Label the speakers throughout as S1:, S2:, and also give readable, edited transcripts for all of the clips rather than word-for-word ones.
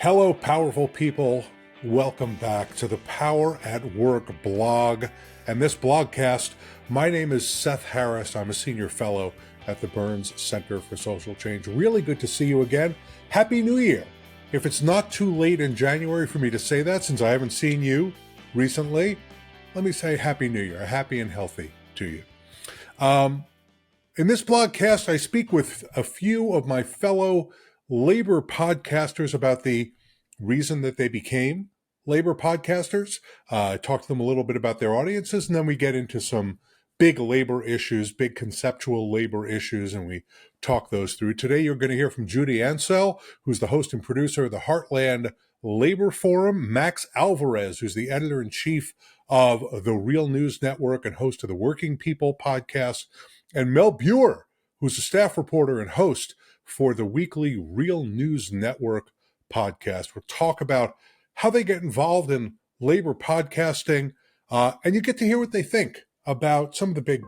S1: Hello, powerful people. Welcome back to the Power at Work blog and this blogcast. My name is Seth Harris. I'm a senior fellow at the Burns Center for Social Change. Really good to see you again. Happy New Year. If it's not too late in January for me to say that, since I haven't seen you recently, let me say Happy New Year, happy and healthy to you. In this blogcast, I speak with a few of my fellow labor podcasters about the reason that they became labor podcasters. I talk to them a little bit about their audiences, and then we get into some big labor issues, big conceptual labor issues, and we talk those through. Today, you're going to hear from Judy Ancel, who's the host and producer of the Heartland Labor Forum, Max Alvarez, who's the editor-in-chief of the Real News Network and host of the Working People podcast, and Mel Buer, who's a staff reporter and host for the weekly Real News Network podcast. We'll talk about how they get involved in labor podcasting, and you get to hear what they think about some of the big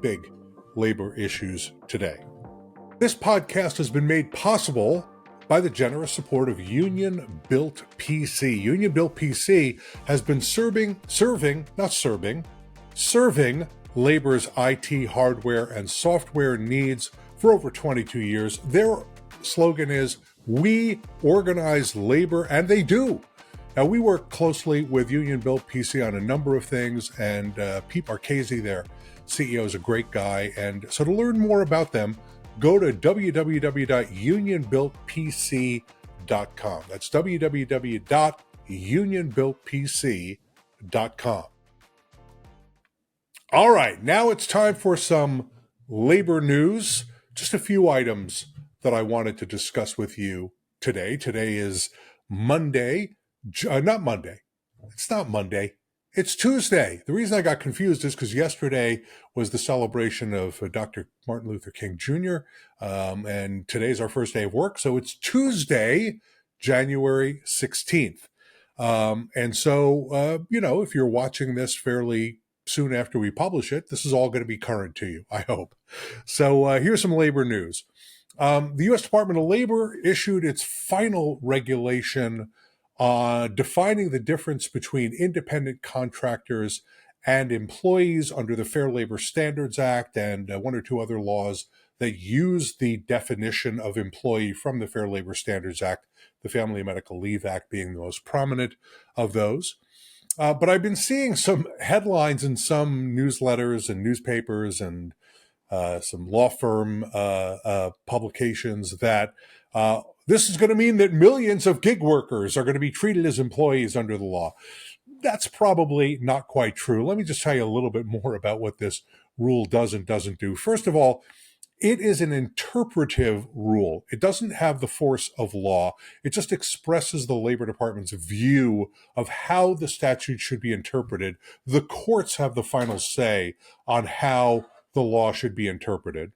S1: labor issues today. This podcast has been made possible by the generous support of Union Built PC. Union Built PC has been serving labor's IT hardware and software needs for over 22 years. Their slogan is, "We organize labor," and they do. Now, we work closely with Union Built PC on a number of things, and Pete Marchese, their CEO, is a great guy. And so to learn more about them, go to www.unionbuiltpc.com. That's www.unionbuiltpc.com. All right, now it's time for some labor news. Just a few items that I wanted to discuss with you today. Today is Monday. Not Monday. It's not Monday. It's Tuesday. The reason I got confused is because yesterday was the celebration of Dr. Martin Luther King Jr., and today's our first day of work. So it's Tuesday, January 16th. And so, if you're watching this fairly soon after we publish it, this is all going to be current to you, I hope. So here's some labor news. The U.S. Department of Labor issued its final regulation defining the difference between independent contractors and employees under the Fair Labor Standards Act and one or two other laws that use the definition of employee from the Fair Labor Standards Act, the Family Medical Leave Act being the most prominent of those. But I've been seeing some headlines in some newsletters and newspapers and some law firm publications that this is going to mean that millions of gig workers are going to be treated as employees under the law. That's probably not quite true. Let me just tell you a little bit more about what this rule does and doesn't do. First of all, it is an interpretive rule. It doesn't have the force of law. It just expresses the Labor Department's view of how the statute should be interpreted. The courts have the final say on how the law should be interpreted.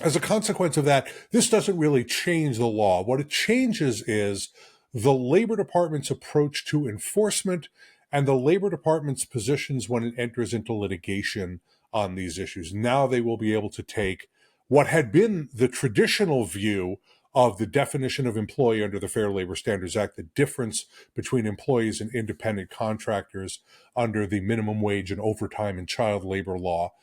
S1: As a consequence of that, this doesn't really change the law. What it changes is the Labor Department's approach to enforcement and the Labor Department's positions when it enters into litigation on these issues. Now they will be able to take what had been the traditional view of the definition of employee under the Fair Labor Standards Act, the difference between employees and independent contractors under the minimum wage and overtime and child labor law.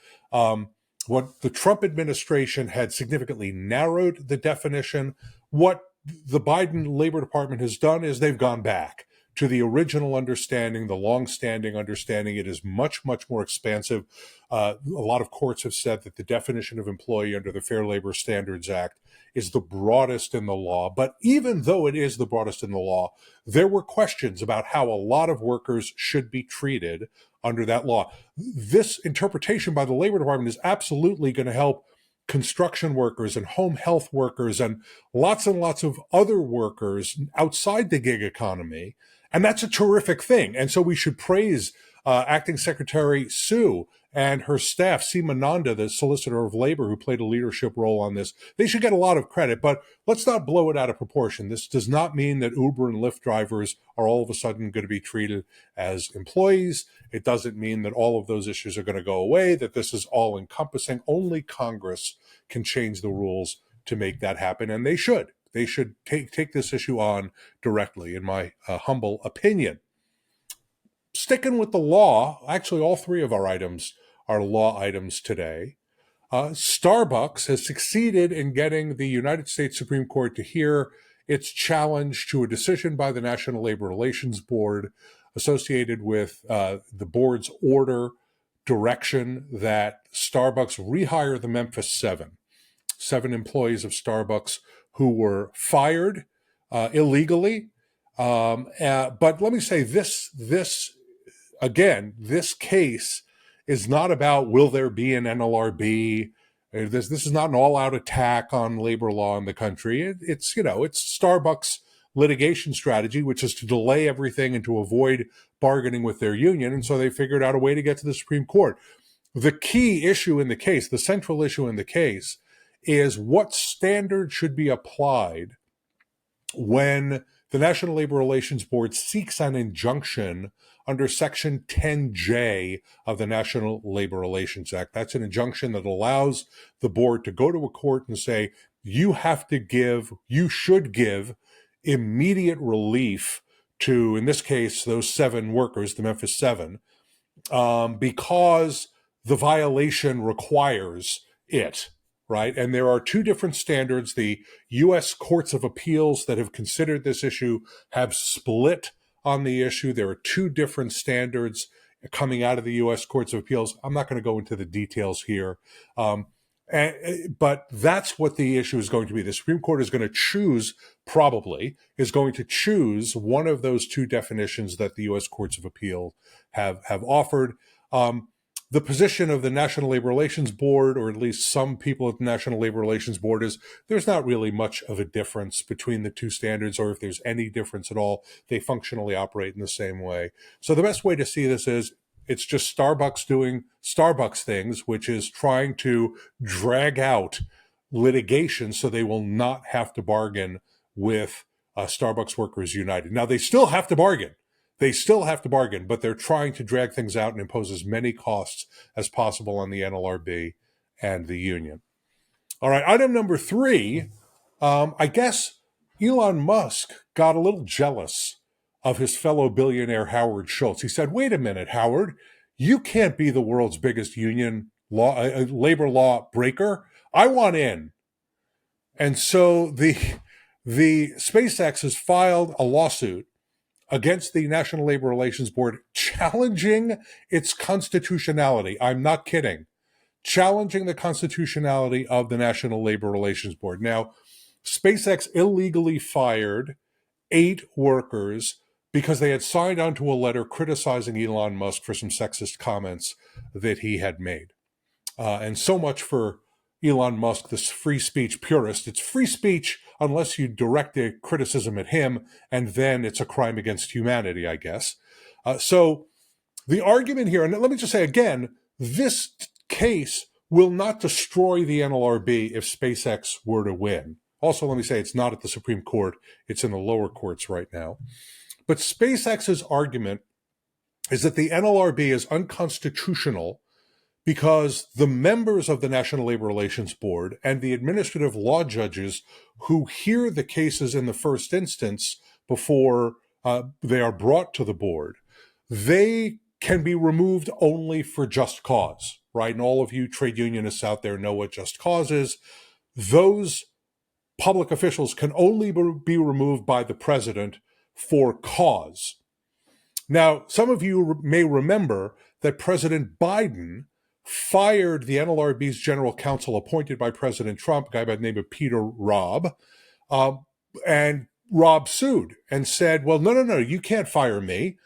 S1: What the Trump administration had significantly narrowed the definition. What the Biden Labor Department has done is they've gone back to the original understanding, the long-standing understanding. It is much, much more expansive. A lot of courts have said that the definition of employee under the Fair Labor Standards Act is the broadest in the law. But even though it is the broadest in the law, there were questions about how a lot of workers should be treated under that law. This interpretation by the Labor Department is absolutely going to help construction workers and home health workers and lots of other workers outside the gig economy. And that's a terrific thing. And so we should praise Acting Secretary Sue and her staff, Seema Nanda, the Solicitor of Labor, who played a leadership role on this. They should get a lot of credit, but let's not blow it out of proportion. This does not mean that Uber and Lyft drivers are all of a sudden going to be treated as employees. It doesn't mean that all of those issues are going to go away, that this is all encompassing. Only Congress can change the rules to make that happen, and they should. They should take this issue on directly, in my humble opinion. Sticking with the law, actually all three of our items are law items today. Starbucks has succeeded in getting the United States Supreme Court to hear its challenge to a decision by the National Labor Relations Board associated with the board's order direction that Starbucks rehire the Memphis seven employees of Starbucks who were fired illegally. But let me say this case is not about will there be an NLRB. This is not an all-out attack on labor law in the country. It's Starbucks' litigation strategy, which is to delay everything and to avoid bargaining with their union. And so they figured out a way to get to the Supreme Court. The key issue in the case, the central issue in the case, is what standard should be applied when the National Labor Relations Board seeks an injunction under Section 10J of the National Labor Relations Act. That's an injunction that allows the board to go to a court and say, you should give immediate relief to, in this case, those seven workers, the Memphis Seven, because the violation requires it, right? And there are two different standards. The U.S. courts of appeals that have considered this issue have split on the issue. There are two different standards coming out of the U.S. courts of appeals. I'm not going to go into the details here. But that's what the issue is going to be. The Supreme Court is going to choose one of those two definitions that the U.S. courts of appeal have offered. The position of the National Labor Relations Board, or at least some people at the National Labor Relations Board, is there's not really much of a difference between the two standards, or if there's any difference at all, they functionally operate in the same way. So the best way to see this is it's just Starbucks doing Starbucks things, which is trying to drag out litigation so they will not have to bargain with Starbucks Workers United. Now, they still have to bargain. But they're trying to drag things out and impose as many costs as possible on the NLRB and the union. All right, item number 3, I guess Elon Musk got a little jealous of his fellow billionaire Howard Schultz. He said, wait a minute, Howard, you can't be the world's biggest labor law breaker. I want in. And so the SpaceX has filed a lawsuit against the National Labor Relations Board, challenging its constitutionality. I'm not kidding. Challenging the constitutionality of the National Labor Relations Board. Now, SpaceX illegally fired 8 workers because they had signed onto a letter criticizing Elon Musk for some sexist comments that he had made. And so much for Elon Musk, this free speech purist. It's free speech unless you direct a criticism at him, and then it's a crime against humanity, I guess. So the argument here, and let me just say again, this case will not destroy the NLRB if SpaceX were to win. Also, let me say it's not at the Supreme Court. It's in the lower courts right now. But SpaceX's argument is that the NLRB is unconstitutional because the members of the National Labor Relations Board and the administrative law judges who hear the cases in the first instance before they are brought to the board, they can be removed only for just cause, right? And all of you trade unionists out there know what just cause is. Those public officials can only be removed by the president for cause. Now, some of you may remember that President Biden fired the NLRB's general counsel appointed by President Trump, a guy by the name of Peter Robb, and Robb sued and said, well, no, you can't fire me.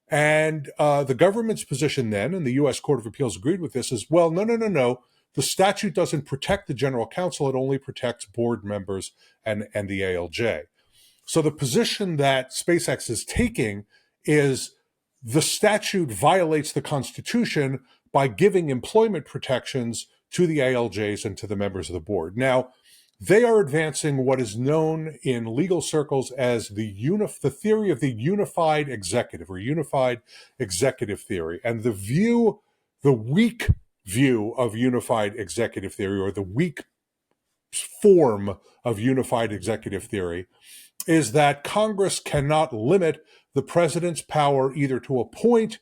S1: And the government's position then, and the U.S. Court of Appeals agreed with this, is, well, no. The statute doesn't protect the general counsel. It only protects board members and the ALJ. So the position that SpaceX is taking is the statute violates the Constitution by giving employment protections to the ALJs and to the members of the board. Now, they are advancing what is known in legal circles as the theory of the unified executive, or unified executive theory. And the weak view of unified executive theory, or the weak form of unified executive theory is that Congress cannot limit the president's power either to appoint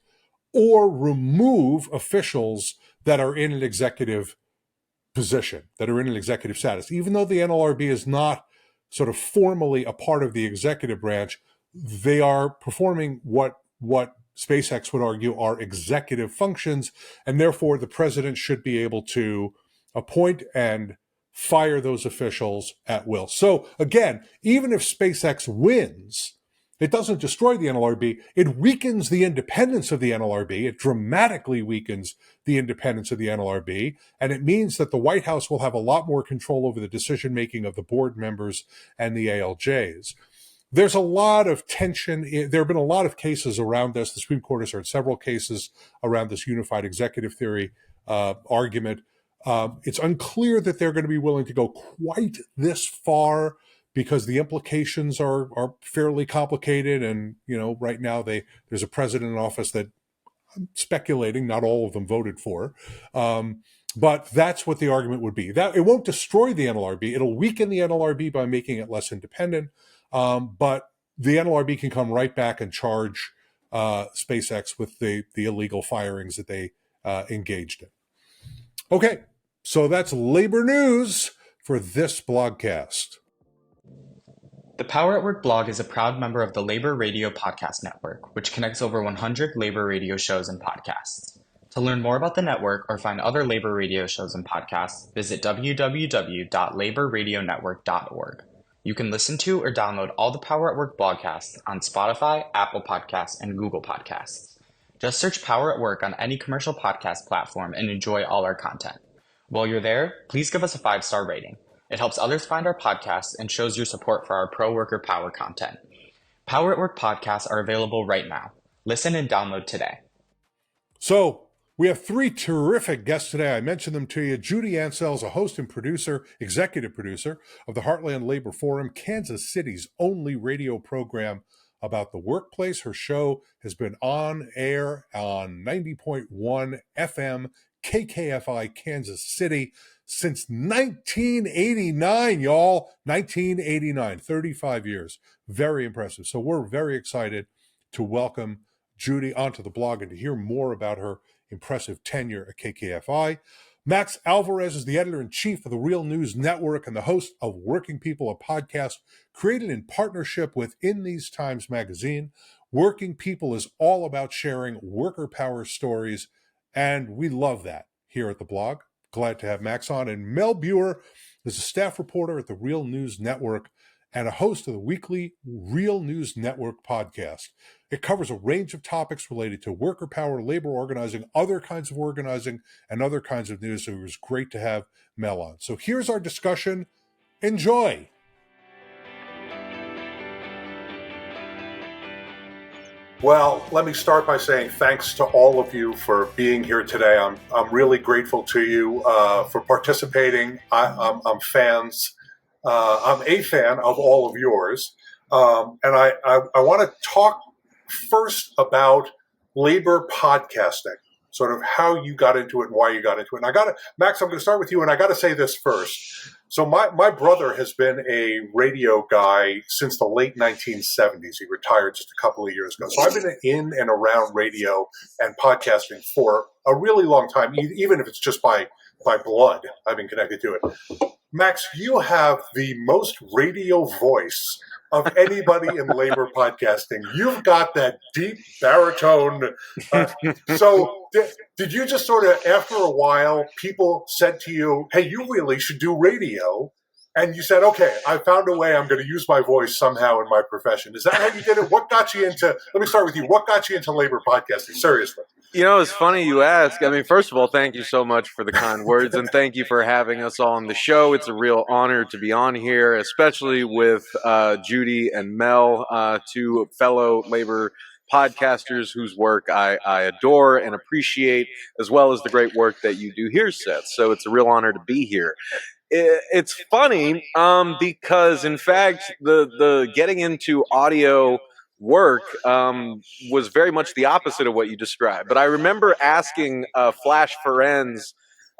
S1: or remove officials that are in an executive position, that are in an executive status. Even though the NLRB is not sort of formally a part of the executive branch, they are performing what SpaceX would argue are executive functions, and therefore the president should be able to appoint and fire those officials at will. So again, even if SpaceX wins, it doesn't destroy the NLRB. It weakens the independence of the NLRB. It dramatically weakens the independence of the NLRB. And it means that the White House will have a lot more control over the decision-making of the board members and the ALJs. There's a lot of tension. There have been a lot of cases around this. The Supreme Court has heard several cases around this unified executive theory argument. It's unclear that they're going to be willing to go quite this far because the implications are fairly complicated. And, right now there's a president in office that I'm speculating not all of them voted for. But that's what the argument would be. That it won't destroy the NLRB. It'll weaken the NLRB by making it less independent. But the NLRB can come right back and charge SpaceX with the illegal firings that they engaged in. Okay, so that's labor news for this blogcast.
S2: The Power at Work blog is a proud member of the Labor Radio Podcast Network, which connects over 100 labor radio shows and podcasts. To learn more about the network or find other labor radio shows and podcasts, visit www.laborradionetwork.org. You can listen to or download all the Power at Work blogcasts on Spotify, Apple Podcasts, and Google Podcasts. Just search Power at Work on any commercial podcast platform and enjoy all our content. While you're there, please give us a 5-star rating. It helps others find our podcasts and shows your support for our pro-worker power content. Power at Work podcasts are available right now. Listen and download today.
S1: So, we have 3 terrific guests today. I mentioned them to you. Judy Ancel is a host and producer, executive producer of the Heartland Labor Forum, Kansas City's only radio program about the workplace. Her show has been on air on 90.1 FM KKFI Kansas City since 1989, y'all. 1989, 35 years. Very impressive. So we're very excited to welcome Judy onto the blog and to hear more about her impressive tenure at KKFI. Max Alvarez is the editor-in-chief of the Real News Network and the host of Working People, a podcast created in partnership with InThe Times magazine. Working People is all about sharing worker power stories, and we love that here at the blog. Glad to have Max on. And Mel Buer is a staff reporter at the Real News Network and a host of the weekly Real News Network podcast. It covers a range of topics related to worker power, labor organizing, other kinds of organizing, and other kinds of news. So it was great to have Mel on. So here's our discussion. Enjoy. Well, let me start by saying thanks to all of you for being here today. I'm really grateful to you for participating. I'm fans. I'm a fan of all of yours. And I want to talk first about labor podcasting, sort of how you got into it and why you got into it. And Max, I'm going to start with you, and I got to say this first. So my brother has been a radio guy since the late 1970s. He retired just a couple of years ago. So I've been in and around radio and podcasting for a really long time, even if it's just by blood. I've been connected to it. Max, you have the most radio voice of anybody in labor podcasting. You've got that deep baritone. So did you just sort of, after a while, people said to you, hey, you really should do radio? And you said, okay, I found a way. I'm going to use my voice somehow in my profession. Is that how you did it? What got you into, let me start with you. What got you into labor podcasting? Seriously.
S3: It's funny you ask. I mean, first of all, thank you so much for the kind words, and thank you for having us on the show. It's a real honor to be on here, especially with Judy and Mel, two fellow labor podcasters whose work I adore and appreciate, as well as the great work that you do here, Seth. So it's a real honor to be here. It's funny because, in fact, the getting into audio work was very much the opposite of what you described. But I remember asking Flash Ferenz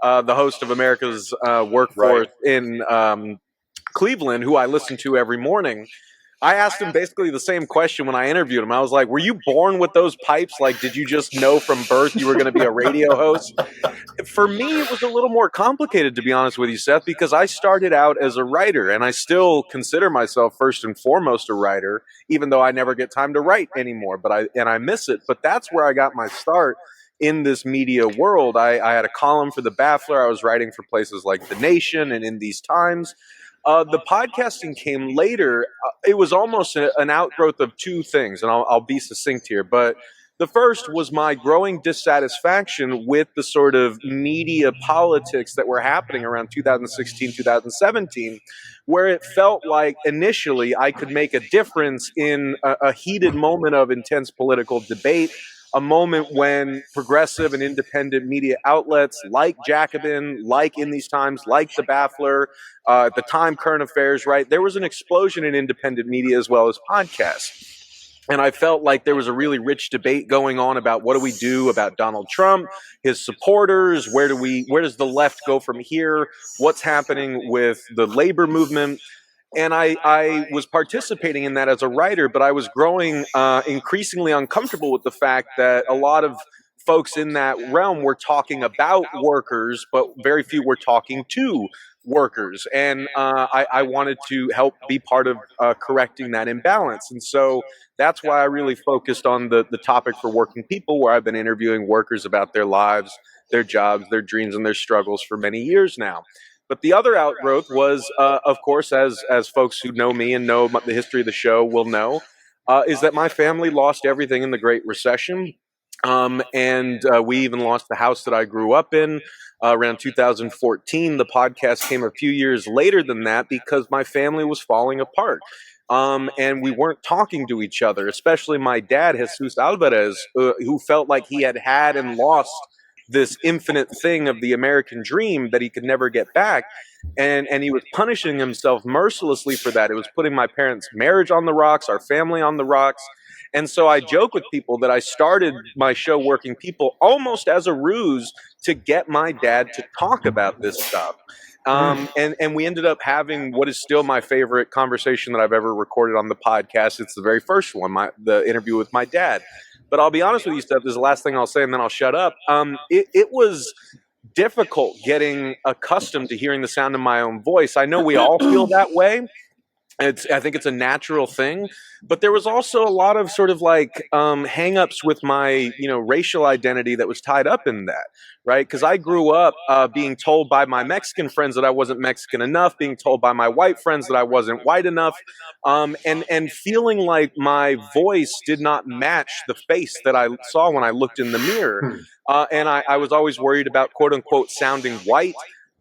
S3: the host of America's Workforce in Cleveland, who I listen to every morning. I asked him basically the same question when I interviewed him. I was like, were you born with those pipes? Like, did you just know from birth you were going to be a radio host? For me, it was a little more complicated, to be honest with you, Seth, because I started out as a writer, and I still consider myself first and foremost a writer, even though I never get time to write anymore, I miss it. But that's where I got my start in this media world. I had a column for The Baffler. I was writing for places like The Nation and In These Times. The podcasting came later. It was almost an outgrowth of two things, and I'll be succinct here. But the first was my growing dissatisfaction with the sort of media politics that were happening around 2016, 2017, where it felt like initially I could make a difference in a heated moment of intense political debate, a moment when progressive and independent media outlets like Jacobin, like In These Times, like The Baffler, at the time Current Affairs, right? There was an explosion in independent media as well as podcasts. And I felt like there was a really rich debate going on about what do we do about Donald Trump, his supporters, where does the left go from here, what's happening with the labor movement. And I was participating in that as a writer, but I was growing increasingly uncomfortable with the fact that a lot of folks in that realm were talking about workers, but very few were talking to workers. And I wanted to help be part of correcting that imbalance. And so that's why I really focused on the topic for working people, where I've been interviewing workers about their lives, their jobs, their dreams, and their struggles for many years now. But the other outgrowth was, of course, as folks who know me and know the history of the show will know, is that my family lost everything in the Great Recession. And we even lost the house that I grew up in around 2014. The podcast came a few years later than that because my family was falling apart. And we weren't talking to each other, especially my dad, Jesus Alvarez, who felt like he had and lost this infinite thing of the American dream that he could never get back. And he was punishing himself mercilessly for that. It was putting my parents' marriage on the rocks, our family on the rocks. And so I joke with people that I started my show Working People almost as a ruse to get my dad to talk about this stuff. And we ended up having what is still my favorite conversation that I've ever recorded on the podcast. It's the very first one, the interview with my dad. But I'll be honest with you, Seth, this is the last thing I'll say, and then I'll shut up. It was difficult getting accustomed to hearing the sound of my own voice. I know we all feel that way. I think it's a natural thing, but there was also a lot of sort of like hang-ups with my, racial identity that was tied up in that, right? Because I grew up being told by my Mexican friends that I wasn't Mexican enough, being told by my white friends that I wasn't white enough, and feeling like my voice did not match the face that I saw when I looked in the mirror. And I was always worried about, quote unquote, sounding white.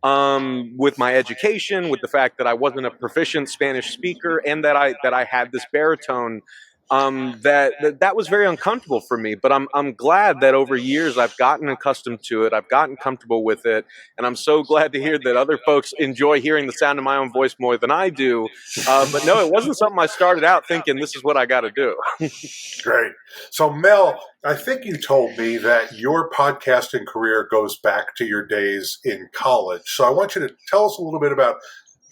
S3: With my education, with the fact that I wasn't a proficient Spanish speaker, and that I had this baritone, that was very uncomfortable for me. But I'm glad that over years I've gotten accustomed to it. I've gotten comfortable with it, and I'm so glad to hear that other folks enjoy hearing the sound of my own voice more than I do. But no, it wasn't something I started out thinking this is what I got to do.
S1: Great. So Mel, I think you told me that your podcasting career goes back to your days in college. So I want you to tell us a little bit about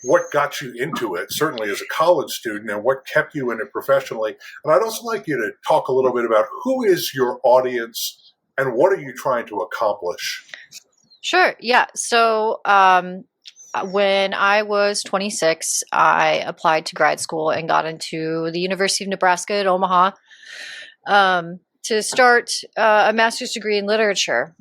S1: what got you into it, certainly as a college student, and what kept you in it professionally. And I'd also like you to talk a little bit about who is your audience and what are you trying to accomplish?
S4: Sure. Yeah. So when I was 26, I applied to grad school and got into the University of Nebraska at Omaha to start a master's degree in literature.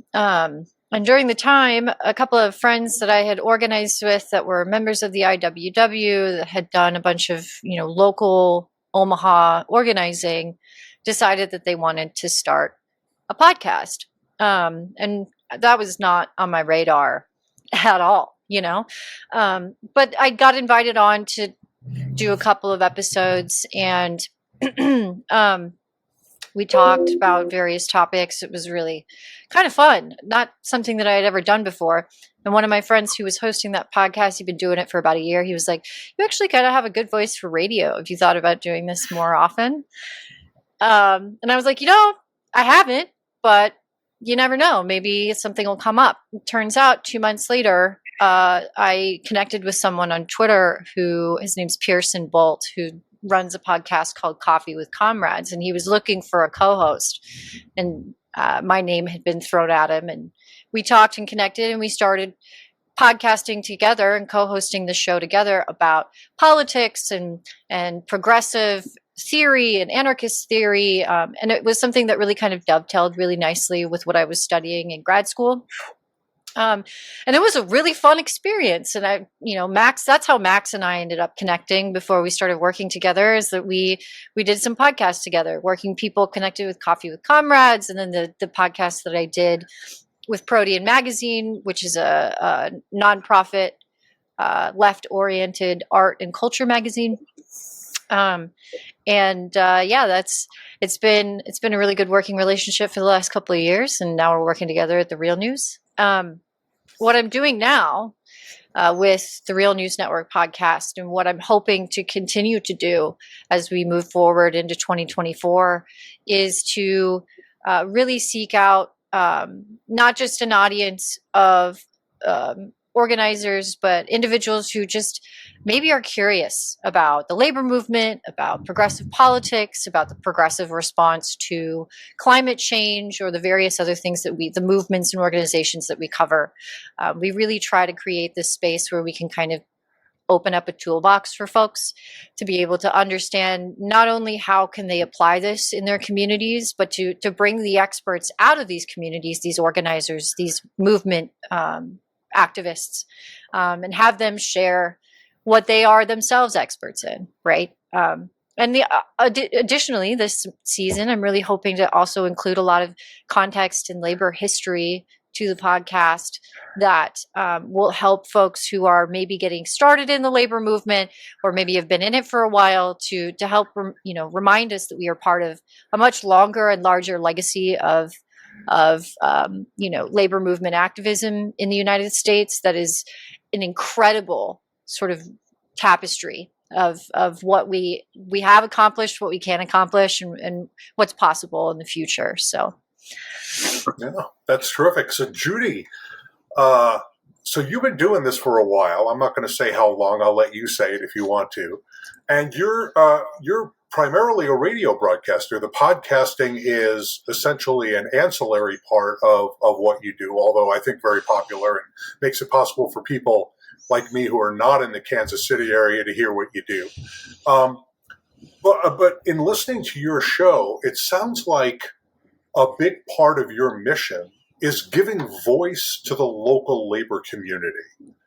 S4: And during the time, a couple of friends that I had organized with that were members of the IWW that had done a bunch of, local Omaha organizing decided that they wanted to start a podcast. And that was not on my radar at all, but I got invited on to do a couple of episodes, and we talked about various topics. It was really kind of fun, not something that I had ever done before. And one of my friends who was hosting that podcast, he'd been doing it for about a year. He was like, you actually got to have a good voice for radio. Have you thought about doing this more often? And I was like, I haven't, but you never know. Maybe something will come up. It turns out 2 months later, I connected with someone on Twitter who, his name's Pearson Bolt, who runs a podcast called Coffee with Comrades. And he was looking for a co-host. And my name had been thrown at him. And we talked and connected, and we started podcasting together and co-hosting the show together about politics and progressive theory and anarchist theory. And it was something that really kind of dovetailed really nicely with what I was studying in grad school. And it was a really fun experience. And Max, that's how Max and I ended up connecting before we started working together, is that we did some podcasts together. Working People connected with Coffee with Comrades, and then the podcast that I did with Protean Magazine, which is a nonprofit, left-oriented art and culture magazine. It's been a really good working relationship for the last couple of years, and now we're working together at The Real News. What I'm doing now with the Real News Network podcast, and what I'm hoping to continue to do as we move forward into 2024, is to really seek out not just an audience of organizers, but individuals who just maybe are curious about the labor movement, about progressive politics, about the progressive response to climate change, or the various other things that the movements and organizations that we cover. We really try to create this space where we can kind of open up a toolbox for folks to be able to understand not only how can they apply this in their communities, but to bring the experts out of these communities, these organizers, these movement activists, and have them share what they are themselves experts in, right? Additionally, this season, I'm really hoping to also include a lot of context and labor history to the podcast that will help folks who are maybe getting started in the labor movement, or maybe have been in it for a while, to help remind us that we are part of a much longer and larger legacy of labor movement activism in the United States that is an incredible sort of tapestry of what we have accomplished, what we can accomplish, and what's possible in the future. So
S1: yeah, that's terrific. So Judy, so you've been doing this for a while. I'm not going to say how long. I'll let you say it if you want to. And you're primarily a radio broadcaster. The podcasting is essentially an ancillary part of what you do, although I think very popular and makes it possible for people like me who are not in the Kansas City area to hear what you do. But in listening to your show, it sounds like a big part of your mission is giving voice to the local labor community.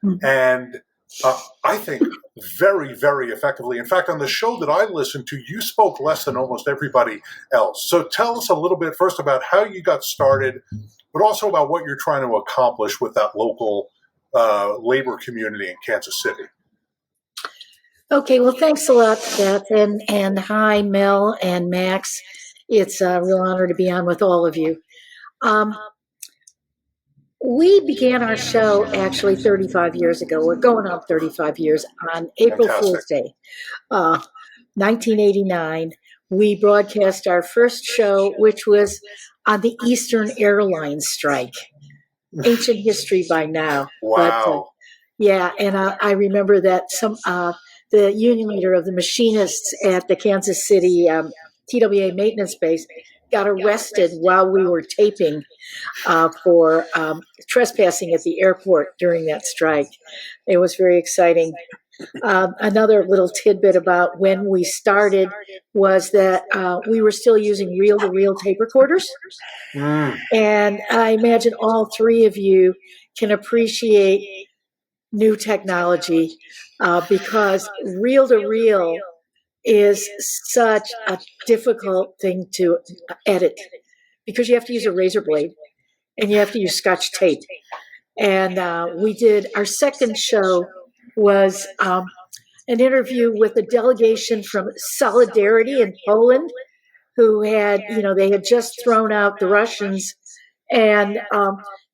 S1: Mm-hmm. And I think very, very effectively. In fact, on the show that I listened to, you spoke less than almost everybody else. So tell us a little bit first about how you got started, but also about what you're trying to accomplish with that local labor community in Kansas City.
S5: Okay, well, thanks a lot, Seth, and hi, Mel and Max. It's a real honor to be on with all of you. We began our show actually 35 years ago. We're going on 35 years on April Fool's Day, 1989. We broadcast our first show, which was on the Eastern Airlines strike. Ancient history by now.
S1: Wow.
S5: But, and I remember that the union leader of the machinists at the Kansas City TWA maintenance base got arrested while we were taping for trespassing at the airport during that strike. It was very exciting. Another little tidbit about when we started was that we were still using reel-to-reel tape recorders. And I imagine all three of you can appreciate new technology because reel-to-reel is such a difficult thing to edit because you have to use a razor blade and you have to use Scotch tape. And we did, our second show was an interview with a delegation from Solidarity in Poland who had, they had just thrown out the Russians and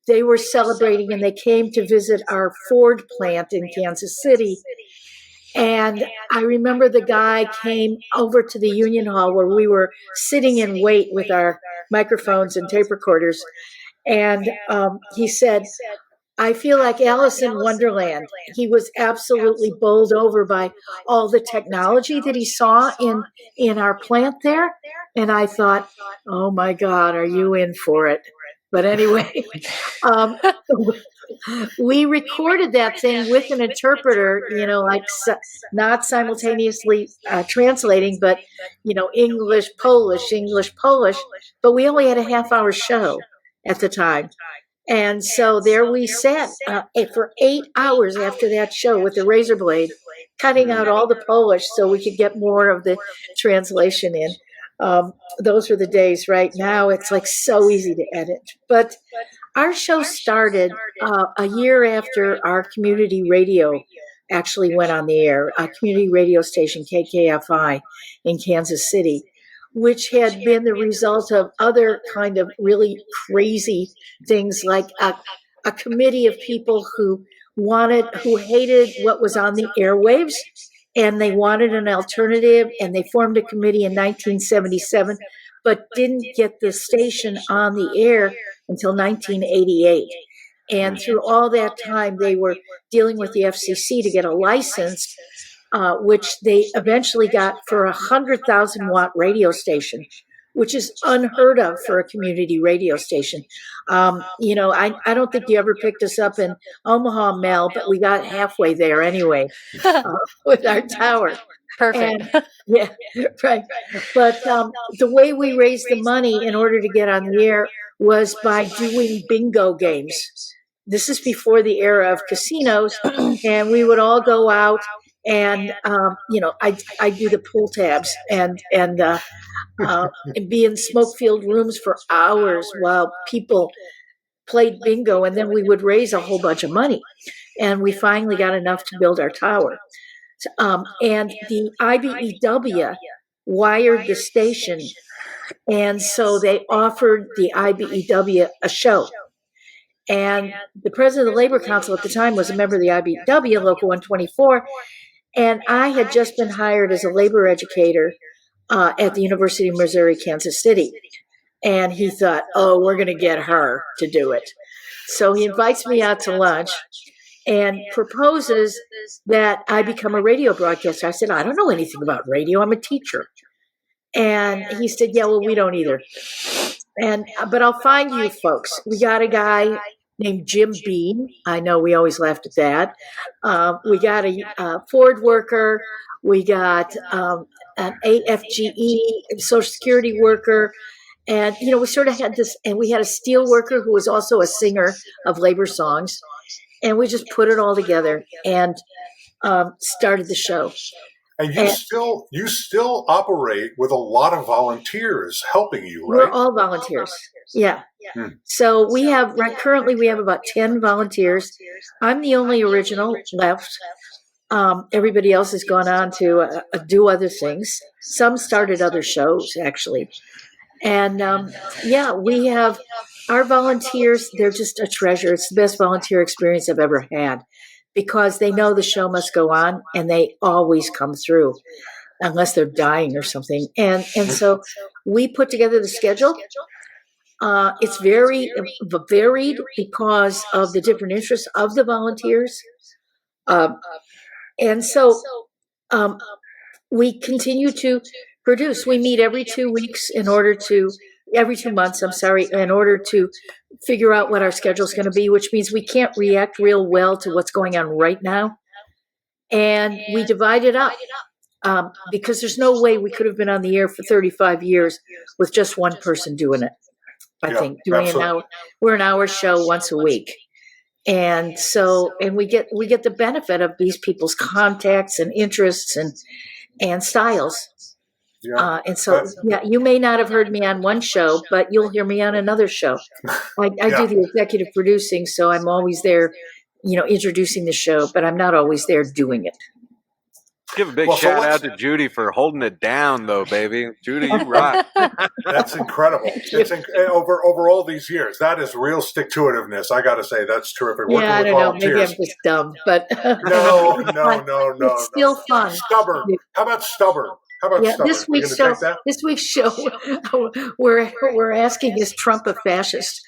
S5: they were celebrating and they came to visit our Ford plant in Kansas City. And I remember the guy came over to the Union Hall where we were sitting in wait with our microphones and tape recorders. And he said, I feel like Alice in Wonderland. He was absolutely bowled over by all the technology that he saw in our plant there. And I thought, oh my God, are you in for it? But anyway, we recorded that thing with an interpreter, like not simultaneously translating, but, English, Polish, English, Polish. But we only had a half-hour show at the time. And so there we sat for 8 hours after that show with the razor blade, cutting out all the Polish so we could get more of the translation in. Those were the days. Right now, it's like so easy to edit. But our show started a year after our community radio actually went on the air, a community radio station, KKFI, in Kansas City, which had been the result of other kind of really crazy things, like a committee of people who hated what was on the airwaves, and they wanted an alternative, and they formed a committee in 1977, but didn't get the station on the air until 1988. And through all that time, they were dealing with the FCC to get a license, which they eventually got for a 100,000-watt radio station, which is unheard of for a community radio station. I don't think you ever picked us up in Omaha, Mel, but we got halfway there anyway with our tower.
S4: Perfect.
S5: And, yeah, right. But the way we raised the money in order to get on the air was by doing bingo games. This is before the era of casinos, and we would all go out and, I do the pull tabs and be in smoke-filled rooms for hours while people played bingo, and then we would raise a whole bunch of money. And we finally got enough to build our tower. And the IBEW wired the station, and so they offered the IBEW a show. And the president of the Labor Council at the time was a member of the IBEW, Local 124, and I had just been hired as a labor educator at the University of Missouri, Kansas City. And he thought, oh, we're going to get her to do it. So he invites me out to lunch and proposes that I become a radio broadcaster. I said, I don't know anything about radio. I'm a teacher. And he said, yeah, well, we don't either. But I'll find you folks. We got a guy named Jim Bean. I know we always laughed at that. We got a Ford worker. We got an AFGE Social Security worker. And, we sort of had this, and we had a steel worker who was also a singer of labor songs. And we just put it all together and started the show.
S1: And you still operate with a lot of volunteers helping you, right?
S5: We're all volunteers. Yeah. So currently we have about 10 volunteers. I'm the only original left. Everybody else has gone on to do other things. Some started other shows, actually. And we have our volunteers. They're just a treasure. It's the best volunteer experience I've ever had, because they know the show must go on, and they always come through unless they're dying or something. And so we put together the schedule. It's very varied because of the different interests of the volunteers. And so we continue to produce. We meet every 2 weeks every 2 months, in order to figure out what our schedule is going to be, which means we can't react real well to what's going on right now. And we divide it up because there's no way we could have been on the air for 35 years with just one person doing it. I think doing an hour. We're an hour show once a week. And so, we get the benefit of these people's contacts and interests and styles.
S1: Yeah.
S5: You may not have heard me on one show, but you'll hear me on another show. I do the executive producing, so I'm always there, introducing the show, but I'm not always there doing it.
S3: Give a big shout out to Judy for holding it down, though, baby. Judy, you rock.
S1: That's incredible. It's over all these years. That is real stick-to-itiveness. I got to say, that's terrific.
S5: Yeah, I don't know. Maybe I'm just dumb, but
S1: no.
S5: It's still fun.
S1: Stubborn. How about stubborn? How about
S5: Yeah,
S1: stubborn?
S5: this week's show. This week's show, we're asking, is Trump a fascist?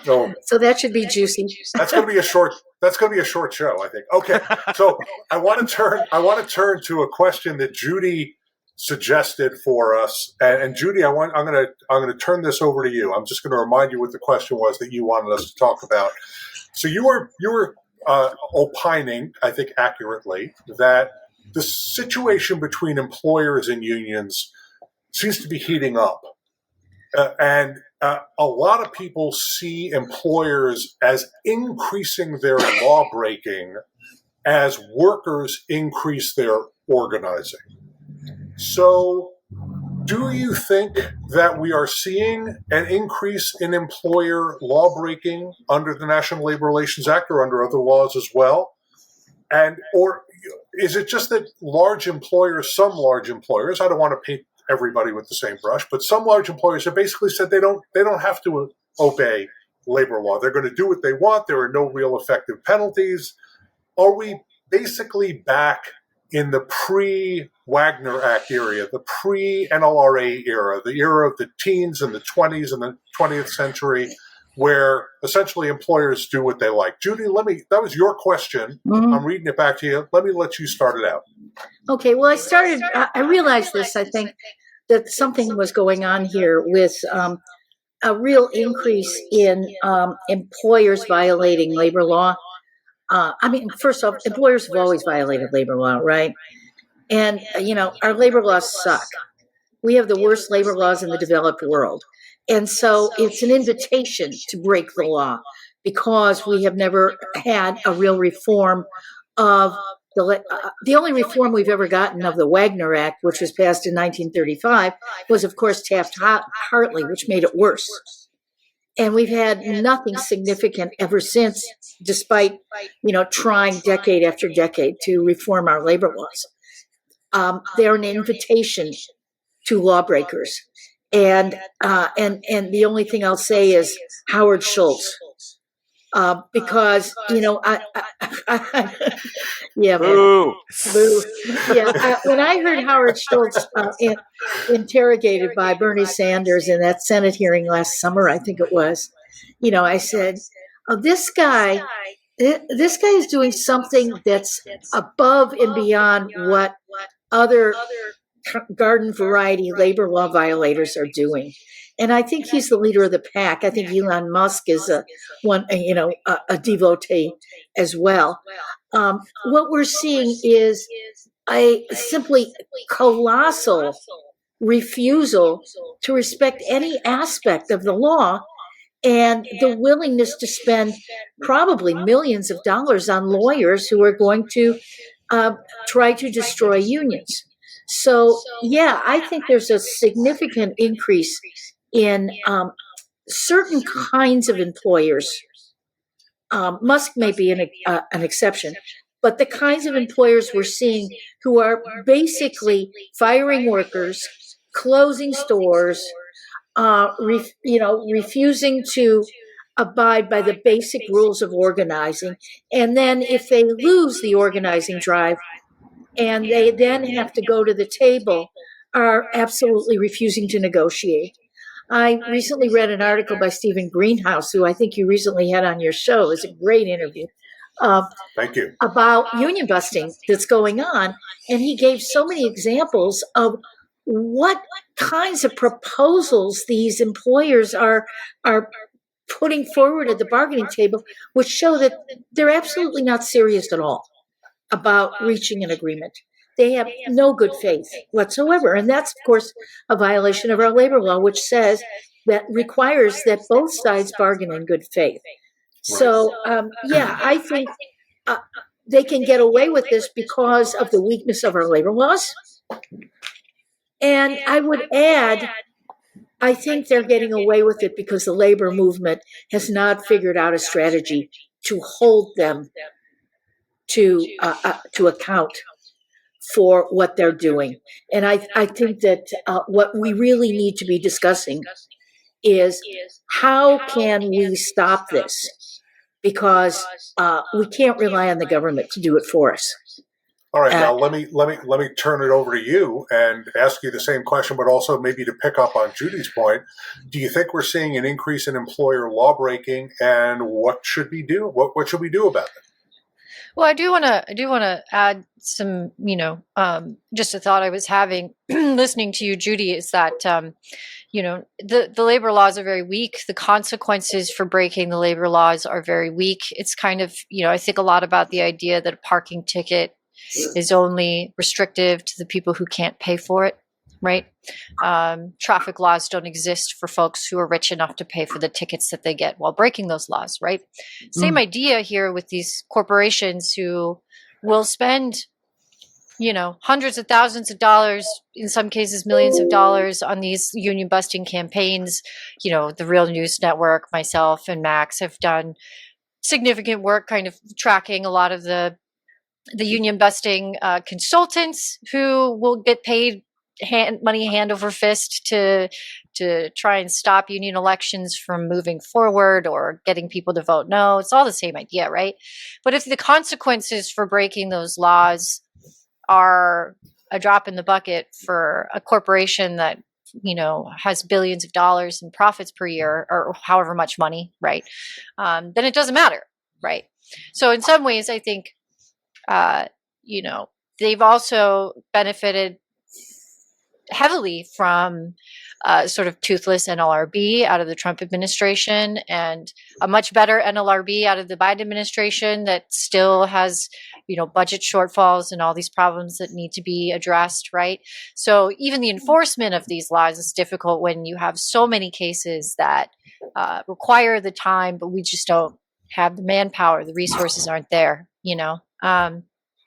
S1: No.
S5: So that should be juicy.
S1: That's going to be a short. That's going to be a short show, I think. Okay, so I want to turn to a question that Judy suggested for us, and Judy, I'm going to turn this over to you. I'm just going to remind you what the question was that you wanted us to talk about. So you were opining, I think accurately, that the situation between employers and unions seems to be heating up. And a lot of people see employers as increasing their law breaking as workers increase their organizing. So, do you think that we are seeing an increase in employer law breaking under the National Labor Relations Act or under other laws as well? Or is it just that some large employers, I don't want to paint everybody with the same brush, but some large employers have basically said they don't have to obey labor law. They're going to do what they want. There are no real effective penalties. Are we basically back in the pre-Wagner Act era, the pre-NLRA era, the era of the teens and the 20s and the 20th century, where essentially employers do what they like? Judy, that was your question. Mm-hmm. I'm reading it back to you. Let me let you start it out.
S5: Okay, well, I realized this, I think, that something was going on here with a real increase in employers violating labor law. First off, employers have always violated labor law, right? And, our labor laws suck. We have the worst labor laws in the developed world. And so it's an invitation to break the law because we have never had a real reform of the only reform we've ever gotten of the Wagner Act, which was passed in 1935, was, of course, Taft-Hartley, which made it worse. And we've had nothing significant ever since, despite, trying decade after decade to reform our labor laws. They're an invitation to lawbreakers. And the only thing I'll say is Howard Schultz. Because, yeah,
S3: Boo.
S5: Boo. Yeah, when I heard Howard Schultz interrogated by Bernie Sanders in that Senate hearing last summer, I think it was, I said, this guy is doing something that's above and beyond what other garden variety labor law violators are doing. And I think he's the leader of the pack. I think Elon Musk is a devotee as well. What we're seeing is a simply colossal refusal to respect any aspect of the law and the willingness to spend probably millions of dollars on lawyers who are going to try to destroy unions. So, yeah, I think there's a significant increase in certain kinds of employers. Musk may be an exception, but the kinds of employers we're seeing who are basically firing workers, closing stores, refusing to abide by the basic rules of organizing. And then if they lose the organizing drive and they then have to go to the table, are absolutely refusing to negotiate. I recently read an article by Stephen Greenhouse, who I think you recently had on your show. It was a great interview.
S1: Thank you.
S5: About union busting that's going on. And he gave so many examples of what kinds of proposals these employers are putting forward at the bargaining table, which show that they're absolutely not serious at all about reaching an agreement. They have no good faith whatsoever. And that's, of course, a violation of our labor law, which says that requires that both sides bargain in good faith. So, I think they can get away with this because of the weakness of our labor laws. And I would add, I think they're getting away with it because the labor movement has not figured out a strategy to hold them to account for what they're doing. And I think that what we really need to be discussing is how can we stop this? Because we can't rely on the government to do it for us.
S1: All right, now let me turn it over to you and ask you the same question, but also maybe to pick up on Judy's point. Do you think we're seeing an increase in employer law breaking, and what should we do? What should we do about it?
S4: Well, I do want to add some, just a thought I was having listening to you, Judy, is that, the labor laws are very weak. The consequences for breaking the labor laws are very weak. It's kind of, I think a lot about the idea that a parking ticket is only restrictive to the people who can't pay for it, right? Traffic laws don't exist for folks who are rich enough to pay for the tickets that they get while breaking those laws, right? Same idea here with these corporations who will spend, hundreds of thousands of dollars, in some cases millions of dollars, on these union busting campaigns. The Real News Network, myself and Max have done significant work kind of tracking a lot of the union busting consultants who will get paid money hand over fist to try and stop union elections from moving forward or getting people to vote no. It's all the same idea, right? But if the consequences for breaking those laws are a drop in the bucket for a corporation that has billions of dollars in profits per year, or however much money, right? Then it doesn't matter, right? So in some ways, I think they've also benefited heavily from sort of toothless NLRB out of the Trump administration, and a much better NLRB out of the Biden administration that still has, budget shortfalls and all these problems that need to be addressed, right? So even the enforcement of these laws is difficult when you have so many cases that require the time, but we just don't have the manpower. The resources aren't there,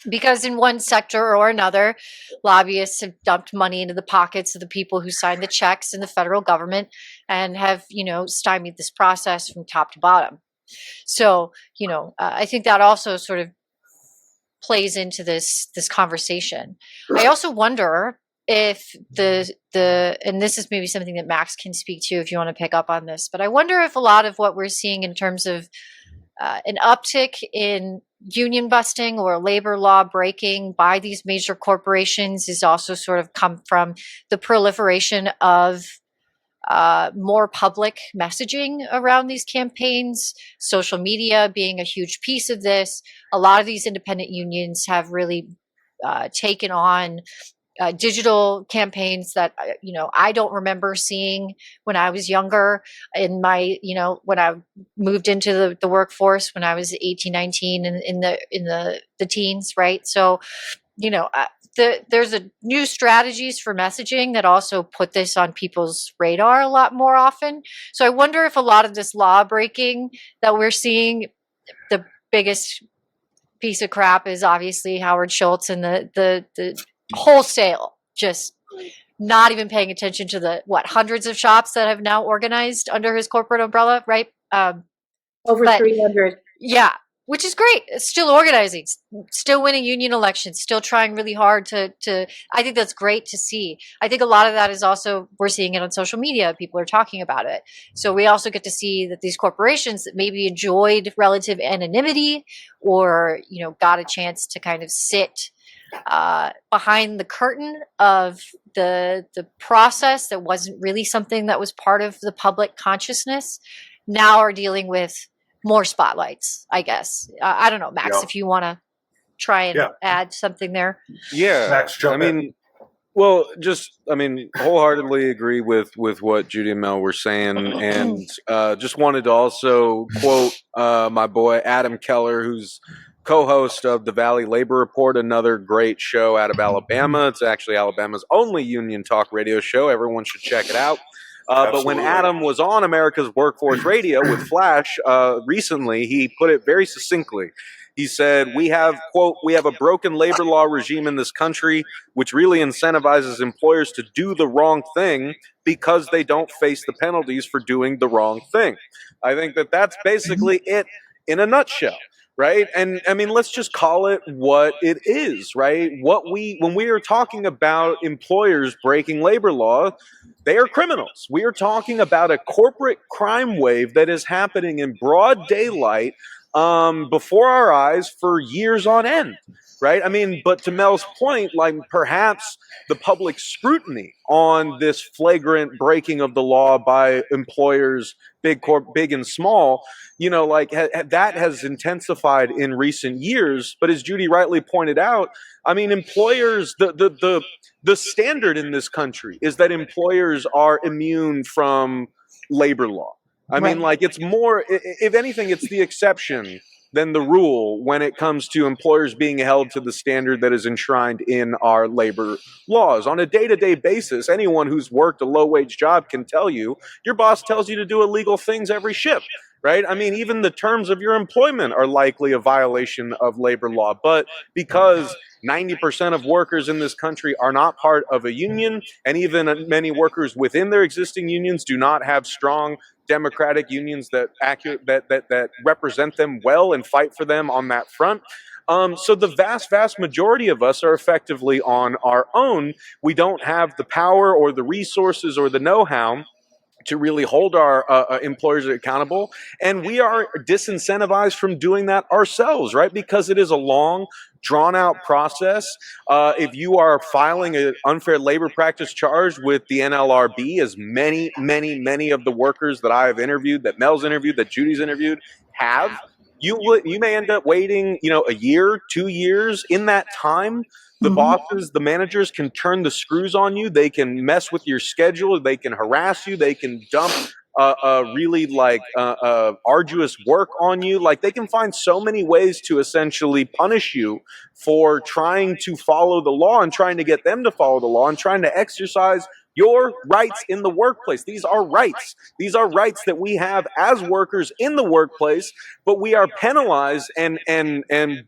S4: because in one sector or another, lobbyists have dumped money into the pockets of the people who sign the checks in the federal government and have, stymied this process from top to bottom. So, I think that also sort of plays into this conversation. I also wonder if and this is maybe something that Max can speak to if you want to pick up on this, but I wonder if a lot of what we're seeing in terms of an uptick in union busting or labor law breaking by these major corporations is also sort of come from the proliferation of more public messaging around these campaigns, social media being a huge piece of this. A lot of these independent unions have really taken on digital campaigns that, I don't remember seeing when I was younger in my, when I moved into the workforce when I was 18, 19 and in the teens. Right. So, there's a new strategies for messaging that also put this on people's radar a lot more often. So I wonder if a lot of this law breaking that we're seeing, the biggest piece of crap is obviously Howard Schultz and the wholesale, just not even paying attention to the hundreds of shops that have now organized under his corporate umbrella, right?
S5: Over 300.
S4: Yeah, which is great. It's still organizing, still winning union elections, still trying really hard to. I think that's great to see. I think a lot of that is also, we're seeing it on social media. People are talking about it. So we also get to see that these corporations that maybe enjoyed relative anonymity or, got a chance to kind of sit behind the curtain of the process that wasn't really something that was part of the public consciousness, now are dealing with more spotlights, I guess. I don't know, Max, if you want to try and add something there.
S3: Yeah,
S1: Max, jump in.
S3: Wholeheartedly agree with what Judy and Mel were saying, and just wanted to also quote my boy Adam Keller, who's co-host of the Valley Labor Report, another great show out of Alabama. It's actually Alabama's only union talk radio show. Everyone should check it out. But when Adam was on America's Workforce Radio with Flash recently, he put it very succinctly. He said, we have a broken labor law regime in this country, which really incentivizes employers to do the wrong thing because they don't face the penalties for doing the wrong thing. I think that that's basically it in a nutshell. Right. And I mean, let's just call it what it is. Right. When we are talking about employers breaking labor law, they are criminals. We are talking about a corporate crime wave that is happening in broad daylight before our eyes for years on end. right? I mean, but to Mel's point, like perhaps the public scrutiny on this flagrant breaking of the law by employers, big and small, you know, like that has intensified in recent years. But as Judy rightly pointed out, I mean, employers, the standard in this country is that employers are immune from labor law. I mean, like it's more, if anything, it's the exception than the rule when it comes to employers being held to the standard that is enshrined in our labor laws. On a day-to-day basis, anyone who's worked a low-wage job can tell you, your boss tells you to do illegal things every shift, right? I mean, even the terms of your employment are likely a violation of labor law. But because 90% of workers in this country are not part of a union, and even many workers within their existing unions do not have strong democratic unions that represent them well and fight for them on that front. So the vast majority of us are effectively on our own. We don't have the power or the resources or the know-how to really hold our employers accountable. And we are disincentivized from doing that ourselves, right? Because it is a long, drawn out process. If you are filing an unfair labor practice charge with the NLRB, as many of the workers that I have interviewed, that Mel's interviewed, that Judy's interviewed have, you may end up waiting, you know, a year, 2 years. In that time, the bosses, the managers can turn the screws on you. They can mess with your schedule. They can harass you. They can dump really arduous work on you. Like they can find so many ways to essentially punish you for trying to follow the law and trying to get them to follow the law and trying to exercise your rights in the workplace. These are rights. These are rights that we have as workers in the workplace, but we are penalized and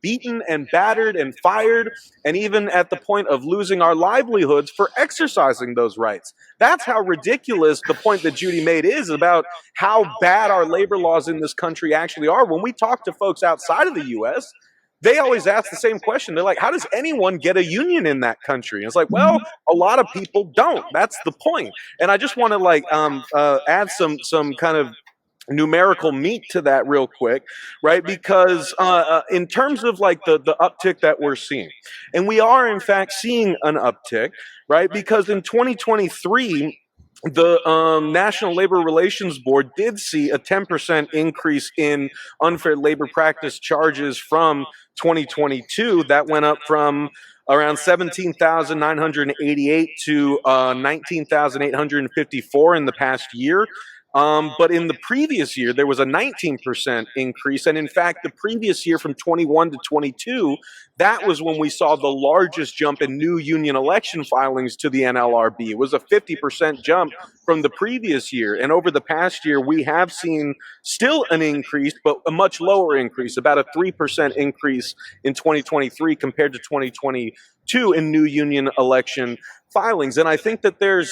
S3: beaten and battered and fired, and even at the point of losing our livelihoods for exercising those rights. That's how ridiculous the point that Judy made is about how bad our labor laws in this country actually are. When we talk to folks outside of the U.S., they always ask the same question. They're like, how does anyone get a union in that country? And it's like, well, a lot of people don't. That's the point. And I just want to add some kind of numerical meat to that real quick, right? Because in terms of like the uptick that we're seeing, and we are in fact seeing an uptick, right? Because in 2023, the National Labor Relations Board did see a 10% increase in unfair labor practice charges from 2022. That went up from around 17,988 to 19,854 in the past year. But in the previous year, there was a 19% increase. And in fact, the previous year from 21 to 22, that was when we saw the largest jump in new union election filings to the NLRB. It was a 50% jump from the previous year. And over the past year, we have seen still an increase, but a much lower increase, about a 3% increase in 2023 compared to 2022 in new union election filings. And I think that there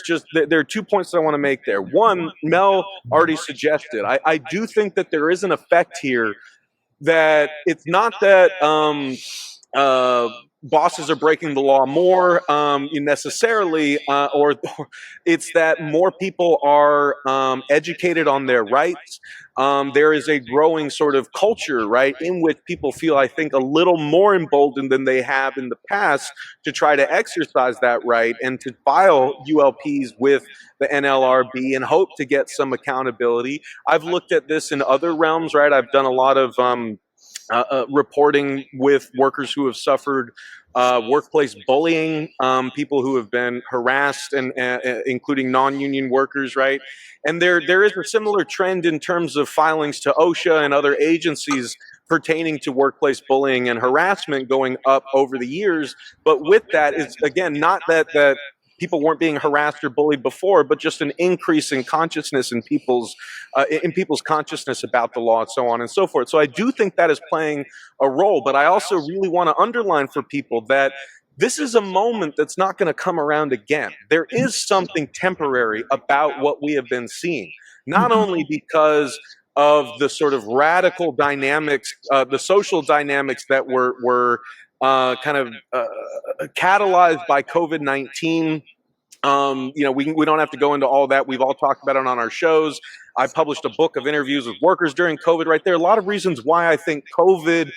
S3: are 2 points that I want to make there. One, Mel already suggested, I do think that there is an effect here that it's not that bosses are breaking the law more necessarily, or it's that more people are educated on their rights. There is a growing sort of culture, right, in which people feel, I think, a little more emboldened than they have in the past to try to exercise that right and to file ULPs with the NLRB and hope to get some accountability. I've looked at this in other realms, right? I've done a lot of reporting with workers who have suffered workplace bullying, people who have been harassed, and including non-union workers, right? And there is a similar trend in terms of filings to OSHA and other agencies pertaining to workplace bullying and harassment going up over the years. But with that is, again, not that people weren't being harassed or bullied before, but just an increase in consciousness in people's consciousness about the law and so on and so forth. So I do think that is playing a role, but I also really want to underline for people that this is a moment that's not going to come around again. There is something temporary about what we have been seeing, not only because of the sort of radical dynamics, the social dynamics that were catalyzed by COVID-19. We don't have to go into all that. We've all talked about it on our shows. I published a book of interviews with workers during COVID, right? There are a lot of reasons why I think COVID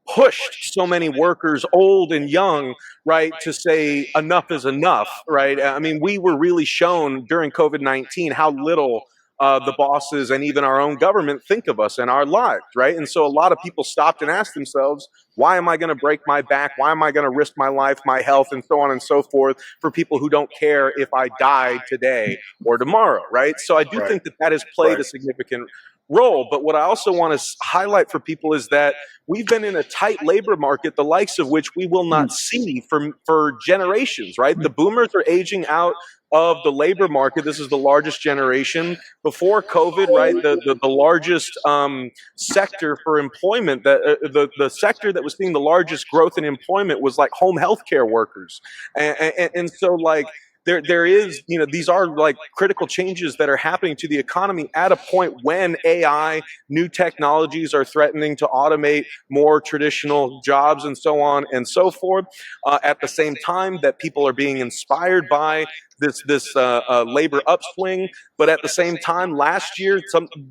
S3: pushed so many workers, old and young, right, to say enough is enough, right? I mean, we were really shown during COVID-19 how little the bosses and even our own government think of us and our lives, right? And so a lot of people stopped and asked themselves, why am I going to break my back? Why am I going to risk my life, my health, and so on and so forth for people who don't care if I die today or tomorrow, right? So I do
S1: Right.
S3: think that has played a significant role. But what I also want to highlight for people is that we've been in a tight labor market, the likes of which we will not see for generations, right? The boomers are aging out of the labor market. This is the largest generation. Before COVID, right, the largest sector for employment, the sector that was seeing the largest growth in employment was like home healthcare workers. And so like, there is, you know, these are like critical changes that are happening to the economy at a point when AI, new technologies are threatening to automate more traditional jobs and so on and so forth. At the same time that people are being inspired by this labor upswing, but at the same time, last year,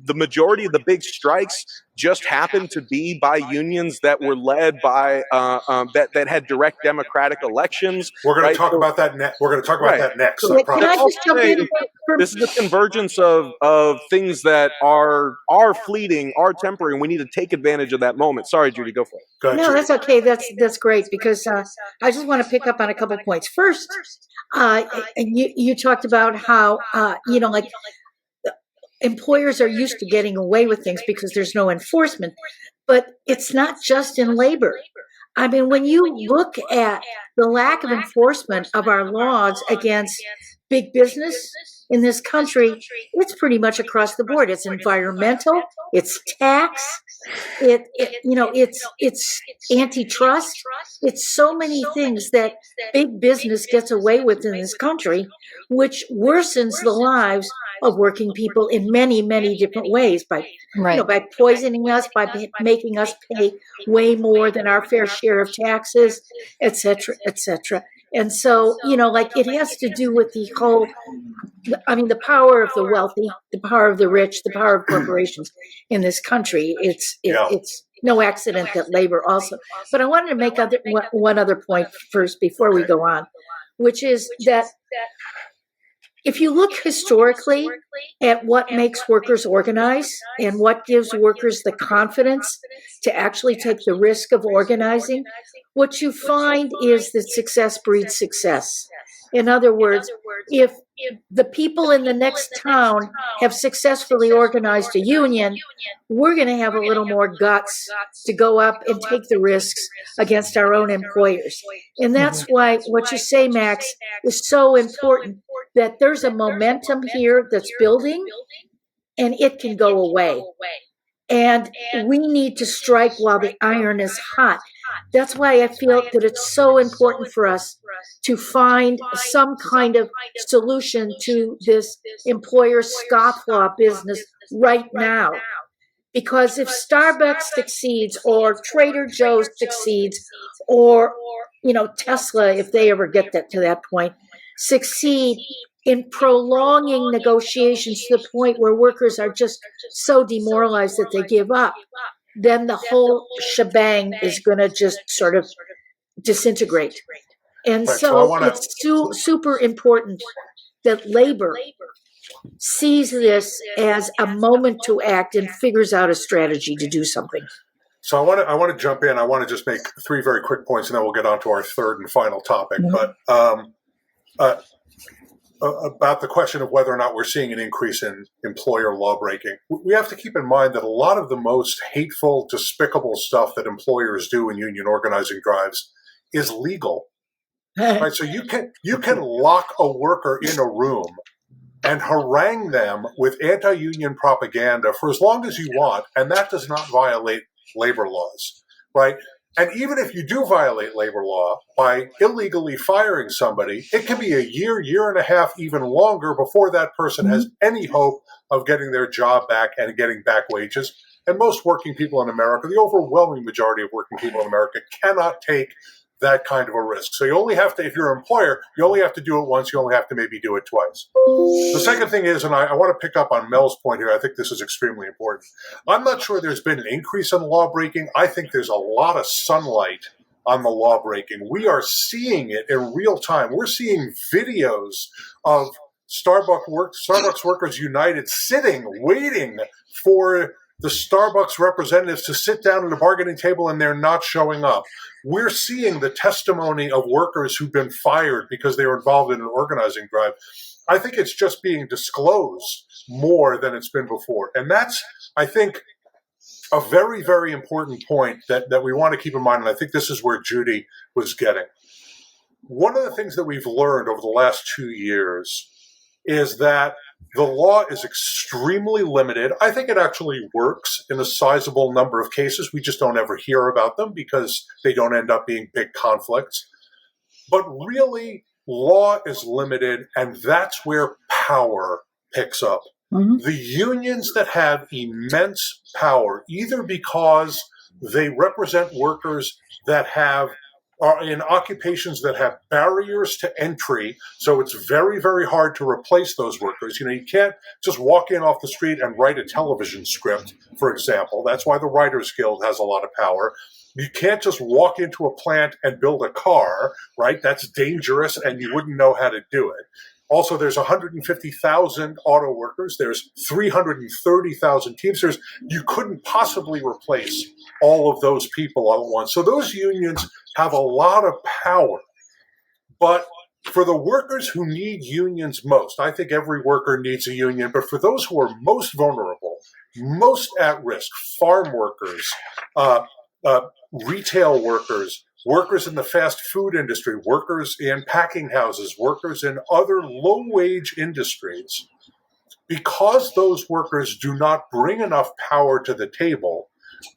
S3: the majority of the big strikes just happened to be by unions that were led by that had direct democratic elections.
S1: We're going
S3: right?
S1: to talk about that. We're going to talk about that next.
S3: So
S5: Can I just jump in?
S3: this is a convergence of things that are fleeting, are temporary, and we need to take advantage of that moment. Sorry, Judy, go for it.
S1: Go ahead,
S5: No,
S1: Judy.
S5: that's okay. That's great because I just want to pick up on a couple of points. First, and you talked about how like employers are used to getting away with things because there's no enforcement, but it's not just in labor. I mean, when you look at the lack of enforcement of our laws against big business in this country, it's pretty much across the board. It's environmental, it's tax, it's antitrust. It's so many things that big business gets away with in this country, which worsens the lives of working people in many, many different ways by by poisoning us, by making us pay way more than our fair share of taxes, et cetera, et cetera. And so, like it has to do with the whole, I mean, the power of the wealthy, the power of the rich, the power of corporations in this country. It's no accident that labor also. But I wanted to make one other point first before we go on, which is that if you look historically at what makes workers organize and what gives workers the confidence to actually take the risk of organizing, what you find is that success breeds success. In other words, if the people in the next town have successfully organized a union, we're going to have a little more guts to go up and take the risks against our own employers. And that's why what you say, Max, is so important, that there's a momentum here that's building and it can go away. And we need to strike while the iron is hot. That's why I feel that it's so important for us to find some kind of solution to this employer scofflaw business right now. Because if Starbucks succeeds, or Trader Joe's succeeds, or Tesla, if they ever get to that point, succeed in prolonging negotiations to the point where workers are just so demoralized that they give up, then the whole shebang is going to just sort of disintegrate. And so it's super important that labor sees this as a moment to act and figures out a strategy to do something.
S1: So I want to jump in. I want to just make three very quick points, and then we'll get on to our third and final topic. But about the question of whether or not we're seeing an increase in employer law breaking, we have to keep in mind that a lot of the most hateful, despicable stuff that employers do in union organizing drives is legal. Right? So you can lock a worker in a room and harangue them with anti-union propaganda for as long as you want, and that does not violate labor laws, right? And even if you do violate labor law by illegally firing somebody, it can be a year and a half, even longer before that person has any hope of getting their job back and getting back wages. And most working people in America, the overwhelming majority of working people in America, cannot take that kind of a risk. So you only have to, if you're an employer, you only have to do it once. You only have to maybe do it twice. The second thing is, and I want to pick up on Mel's point here, I think this is extremely important. I'm not sure there's been an increase in law breaking. I think there's a lot of sunlight on the law breaking. We are seeing it in real time. We're seeing videos of Starbucks Workers United sitting, waiting for the Starbucks representatives to sit down at a bargaining table, and they're not showing up. We're seeing the testimony of workers who've been fired because they were involved in an organizing drive. I think it's just being disclosed more than it's been before. And that's, I think, a very, very important point that we want to keep in mind. And I think this is where Judy was getting. One of the things that we've learned over the last 2 years is that the law is extremely limited. I think it actually works in a sizable number of cases. We just don't ever hear about them because they don't end up being big conflicts. But really, law is limited, and that's where power picks up. Mm-hmm. The unions that have immense power, either because they represent workers that are in occupations that have barriers to entry, so it's very, very hard to replace those workers. You can't just walk in off the street and write a television script, for example. That's why the Writers Guild has a lot of power. You can't just walk into a plant and build a car, right? That's dangerous, and you wouldn't know how to do it. Also, there's 150,000 auto workers. There's 330,000 Teamsters. You couldn't possibly replace all of those people all at once. So those unions have a lot of power. But for the workers who need unions most, I think every worker needs a union, but for those who are most vulnerable, most at risk, farm workers, retail workers, workers in the fast food industry, workers in packing houses, workers in other low-wage industries, because those workers do not bring enough power to the table,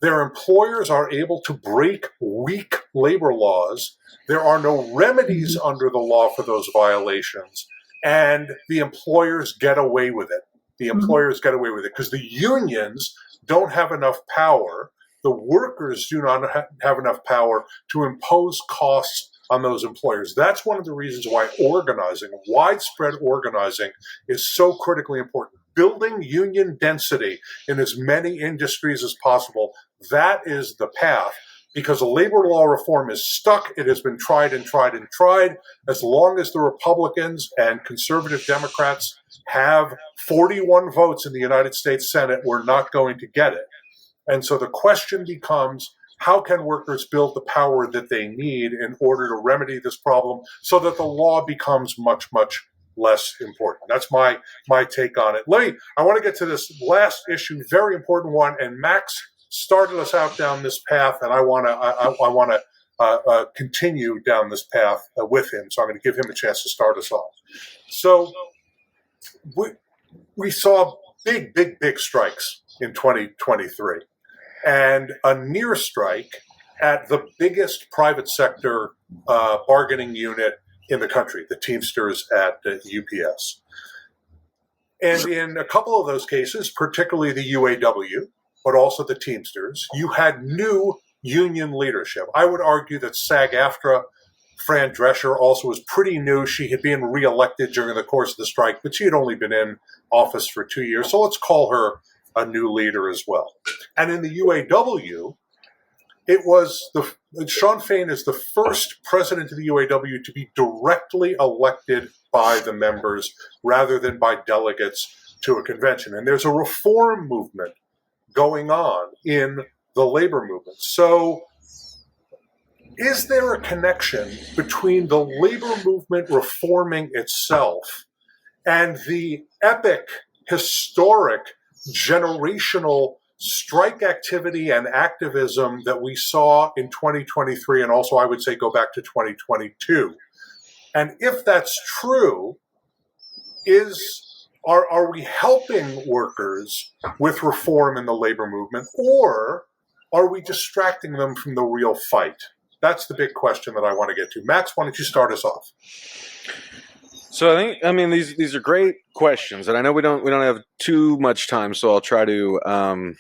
S1: their employers are able to break weak labor laws. There are no remedies under the law for those violations, and the employers get away with it. The employers get away with it because the unions don't have enough power. The workers do not have enough power to impose costs on those employers. That's one of the reasons why organizing, widespread organizing, is so critically important. Building union density in as many industries as possible, that is the path. Because labor law reform is stuck. It has been tried and tried and tried. As long as the Republicans and conservative Democrats have 41 votes in the United States Senate, we're not going to get it. And so the question becomes, how can workers build the power that they need in order to remedy this problem so that the law becomes much, much less important? That's my take on it. I want to get to this last issue, very important one, and Max started us out down this path, and I want to continue down this path with him. So I'm going to give him a chance to start us off. So we saw big strikes in 2023. And a near strike at the biggest private sector bargaining unit in the country, the Teamsters at UPS. And in a couple of those cases, particularly the UAW, but also the Teamsters, you had new union leadership. I would argue that SAG-AFTRA, Fran Drescher, also was pretty new. She had been reelected during the course of the strike, but she had only been in office for 2 years. So let's call her a new leader as well. And in the UAW, it was Shawn Fain is the first president of the UAW to be directly elected by the members rather than by delegates to a convention. And there's a reform movement going on in the labor movement. So is there a connection between the labor movement reforming itself and the epic, historic, generational strike activity and activism that we saw in 2023, and also I would say go back to 2022? And if that's true, are we helping workers with reform in the labor movement, or are we distracting them from the real fight? That's the big question that I want to get to. Max, why don't you start us off?
S3: So I mean, these are great questions, and I know we don't have too much time, so I'll try to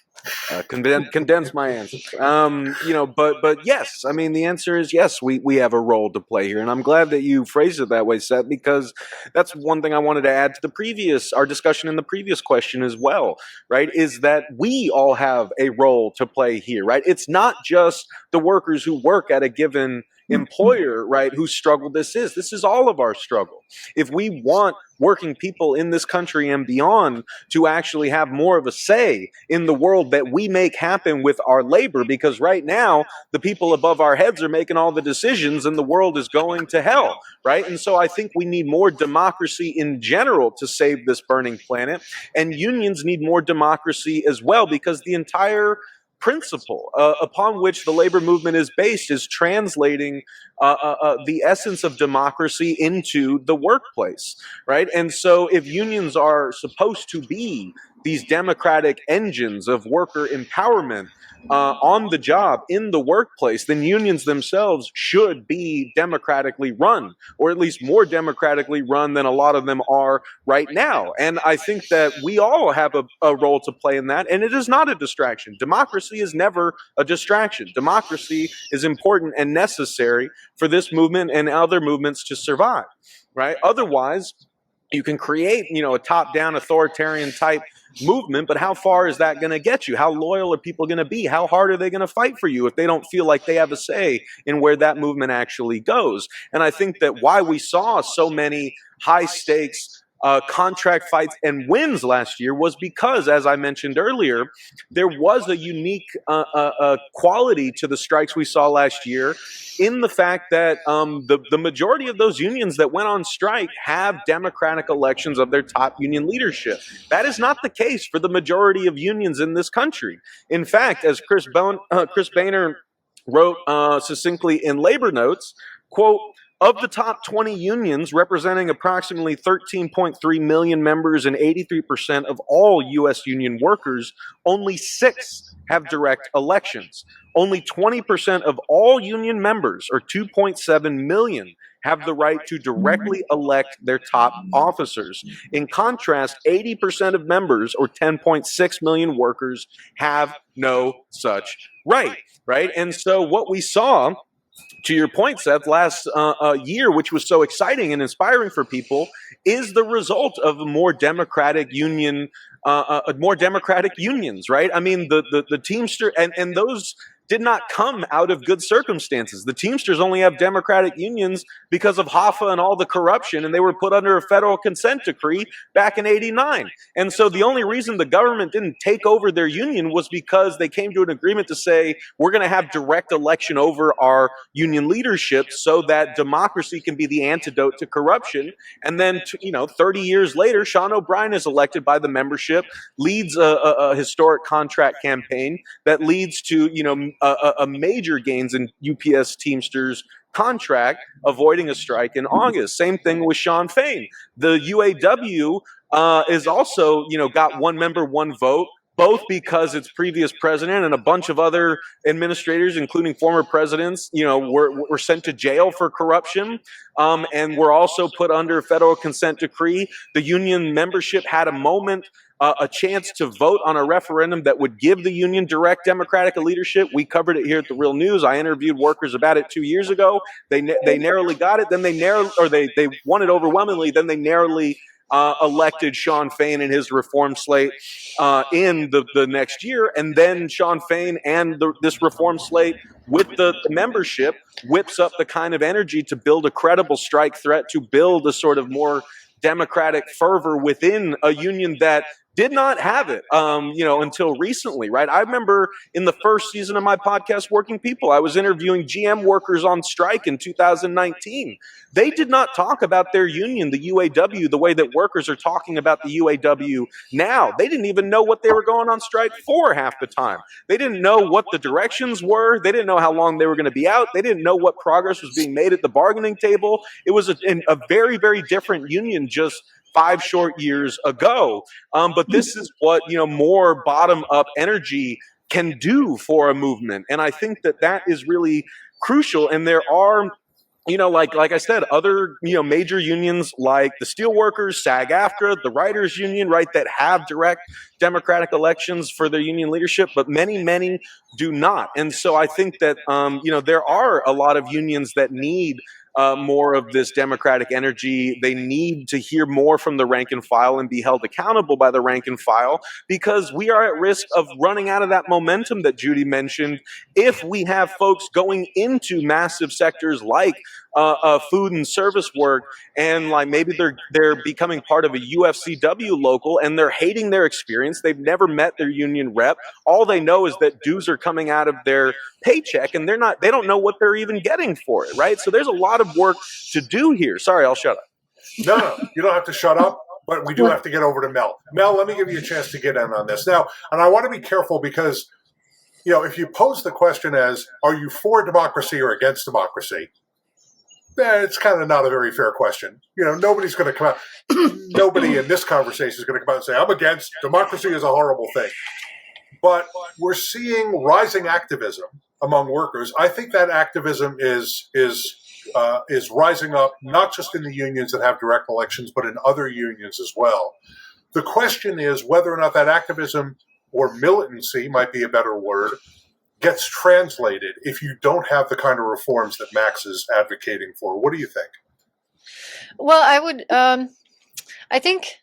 S3: Condense my answers. But yes, I mean, the answer is yes, we have a role to play here. And I'm glad that you phrased it that way, Seth, because that's one thing I wanted to add to our discussion in the previous question as well, right? Is that we all have a role to play here, right? It's not just the workers who work at a given employer, right, whose struggle this is. This is all of our struggle. If we want working people in this country and beyond to actually have more of a say in the world that we make happen with our labor, because right now the people above our heads are making all the decisions and the world is going to hell, right? And so I think we need more democracy in general to save this burning planet, and unions need more democracy as well, because the entire principle upon which the labor movement is based is translating the essence of democracy into the workplace, right? And so if unions are supposed to be these democratic engines of worker empowerment on the job, in the workplace, then unions themselves should be democratically run, or at least more democratically run than a lot of them are right now. And I think that we all have a role to play in that, and it is not a distraction. Democracy is never a distraction. Democracy is important and necessary for this movement and other movements to survive, right? Otherwise, you can create, a top-down authoritarian type movement, but how far is that going to get you? How loyal are people going to be? How hard are they going to fight for you if they don't feel like they have a say in where that movement actually goes? And I think that why we saw so many high-stakes contract fights and wins last year was because, as I mentioned earlier, there was a unique quality to the strikes we saw last year, in the fact that the majority of those unions that went on strike have democratic elections of their top union leadership. That is not the case for the majority of unions in this country. In fact, as Chris Boehner wrote succinctly in Labor Notes, quote, "Of the top 20 unions representing approximately 13.3 million members and 83% of all U.S. union workers, only 6 have direct elections. Only 20% of all union members, or 2.7 million, have the right to directly elect their top officers. In contrast, 80% of members, or 10.6 million workers, have no such right." Right? And so what we saw, to your point, Seth, last year, which was so exciting and inspiring for people, is the result of more democratic unions, right? I mean, the Teamster, and those did not come out of good circumstances. The Teamsters only have democratic unions because of Hoffa and all the corruption, and they were put under a federal consent decree back in '89. And so the only reason the government didn't take over their union was because they came to an agreement to say, we're going to have direct election over our union leadership so that democracy can be the antidote to corruption. And then, 30 years later, Sean O'Brien is elected by the membership, leads a historic contract campaign that leads to, a major gains in UPS Teamsters contract, avoiding a strike in August. Same thing with Shawn Fain. The UAW is also, got one member, one vote, both because its previous president and a bunch of other administrators, including former presidents, were sent to jail for corruption, and were also put under a federal consent decree. The union membership had a moment, a chance to vote on a referendum that would give the union direct democratic leadership. We covered it here at The Real News. I interviewed workers about it 2 years ago. They narrowly got it. Then they won it overwhelmingly. Then they narrowly elected Shawn Fain and his reform slate in the next year. And then Shawn Fain and this reform slate with the membership whips up the kind of energy to build a credible strike threat, to build a sort of more democratic fervor within a union that did not have it, until recently, right? I remember in the first season of my podcast, Working People, I was interviewing GM workers on strike in 2019. They did not talk about their union, the UAW, the way that workers are talking about the UAW now. They didn't even know what they were going on strike for half the time. They didn't know what the directions were. They didn't know how long they were going to be out. They didn't know what progress was being made at the bargaining table. It was a very, very different union just 5 short years ago. But this is what, more bottom-up energy can do for a movement. And I think that is really crucial. And there are like I said, other, major unions like the Steelworkers, SAG-AFTRA, the Writers Union, right, that have direct democratic elections for their union leadership, but many do not. And so I think that, there are a lot of unions that need more of this democratic energy. They need to hear more from the rank and file and be held accountable by the rank and file, because we are at risk of running out of that momentum that Judy mentioned if we have folks going into massive sectors like food and service work, and like maybe they're becoming part of a UFCW local and they're hating their experience. They've never met their union rep. All they know is that dues are coming out of their paycheck, and they don't know what they're even getting for it, right? So there's a lot of work to do here. Sorry, I'll shut up.
S1: No, you don't have to shut up, but we do have to get over to Mel. Mel, let me give you a chance to get in on this now, and I want to be careful because, if you pose the question as, are you for democracy or against democracy? It's kind of not a very fair question. Nobody's going to come out. Nobody in this conversation is going to come out and say, I'm against democracy is a horrible thing. But we're seeing rising activism among workers. I think that activism is rising up, not just in the unions that have direct elections, but in other unions as well. The question is whether or not that activism, or militancy might be a better word, gets translated if you don't have the kind of reforms that Max is advocating for. What do you think?
S4: Well, I think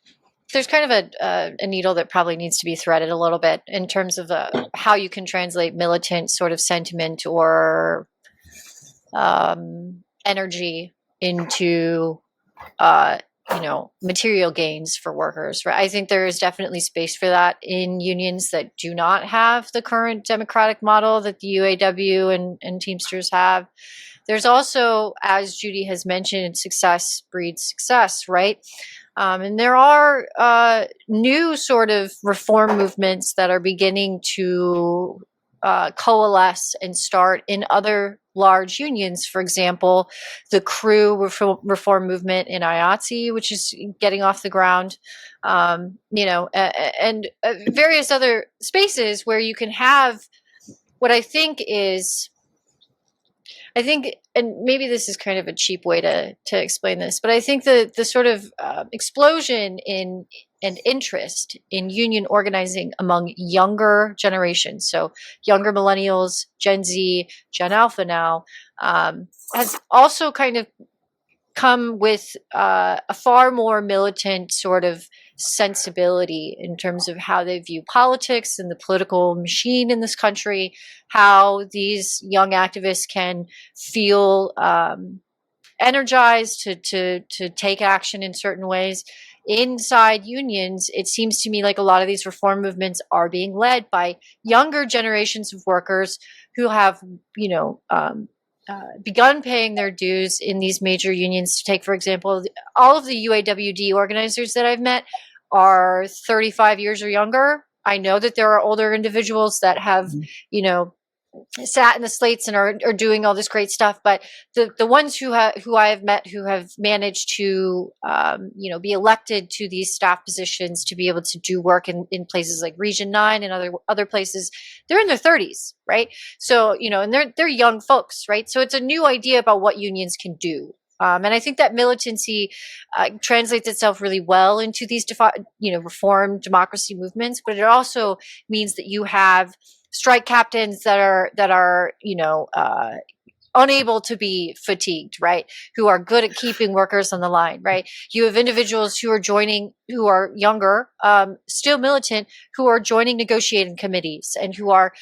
S4: there's kind of a needle that probably needs to be threaded a little bit in terms of how you can translate militant sort of sentiment or energy into material gains for workers, right? I think there is definitely space for that in unions that do not have the current democratic model that the UAW and Teamsters have. There's also, as Judy has mentioned, success breeds success, right? And there are new sort of reform movements that are beginning to coalesce and start in other large unions. For example, the crew reform movement in IATSE, which is getting off the ground, and various other spaces where you can have what I think, and maybe this is kind of a cheap way to explain this, but I think the sort of explosion in and interest in union organizing among younger generations, so younger millennials, Gen Z, Gen Alpha now, has also kind of come with a far more militant sort of sensibility in terms of how they view politics and the political machine in this country, how these young activists can feel energized to take action in certain ways. Inside unions, it seems to me like a lot of these reform movements are being led by younger generations of workers who have, begun paying their dues in these major unions. To take, for example, all of the UAWD organizers that I've met are 35 years or younger. I know that there are older individuals that have, sat in the slates and are doing all this great stuff, but the ones who I have met who have managed to be elected to these staff positions to be able to do work in places like Region 9 and other places, they're in their 30s, right? So and they're young folks, right? So it's a new idea about what unions can do. And I think that militancy translates itself really well into these reform democracy movements, but it also means that you have strike captains that are unable to be fatigued, right? Who are good at keeping workers on the line, right? You have individuals who are younger, still militant, who are joining negotiating committees and who are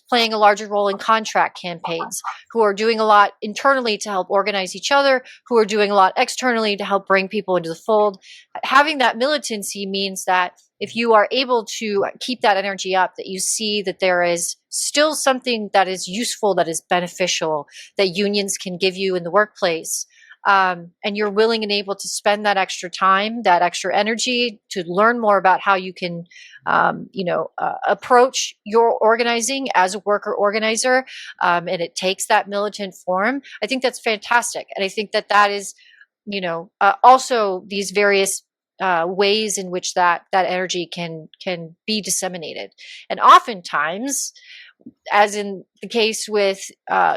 S4: playing a larger role in contract campaigns, who are doing a lot internally to help organize each other, who are doing a lot externally to help bring people into the fold. Having that militancy means that if you are able to keep that energy up, that you see that there is still something that is useful, that is beneficial, that unions can give you in the workplace, and you're willing and able to spend that extra time, that extra energy to learn more about how you can, approach your organizing as a worker organizer, and it takes that militant form. I think that's fantastic. And I think that is, also these various ways in which that energy can be disseminated. And oftentimes, as in the case with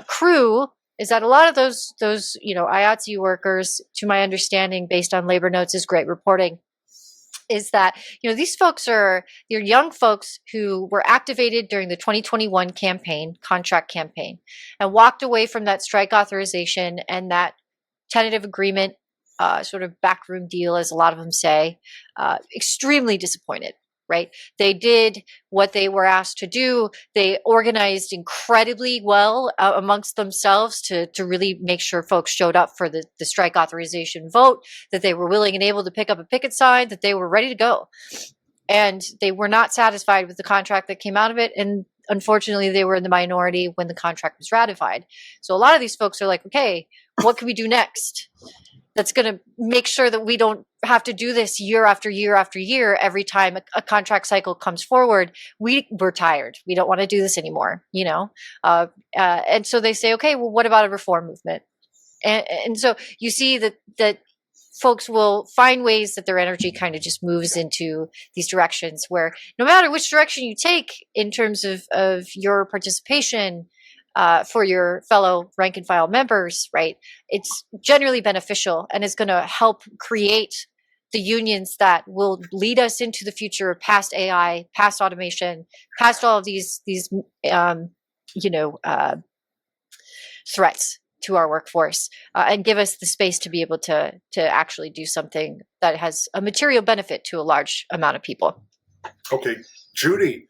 S4: crew, is that a lot of those IATSE workers, to my understanding, based on Labor Notes' great reporting, is that these folks they're young folks who were activated during the 2021 contract campaign, and walked away from that strike authorization and that tentative agreement, sort of backroom deal, as a lot of them say, extremely disappointed. Right? They did what they were asked to do. They organized incredibly well amongst themselves to really make sure folks showed up for the strike authorization vote, that they were willing and able to pick up a picket sign, that they were ready to go. And they were not satisfied with the contract that came out of it. And unfortunately, they were in the minority when the contract was ratified. So a lot of these folks are like, okay, what can we do next? That's going to make sure that we don't have to do this year after year after year. Every time a contract cycle comes forward, we're tired. We don't want to do this anymore, and so they say, okay, well, what about a reform movement? And so you see that folks will find ways that their energy kind of just moves into these directions where no matter which direction you take in terms of your participation, for your fellow rank and file members, right? It's generally beneficial, and it's going to help create the unions that will lead us into the future, past AI, past automation, past all of these threats to our workforce, and give us the space to be able to actually do something that has a material benefit to a large amount of people.
S1: Okay, Judy,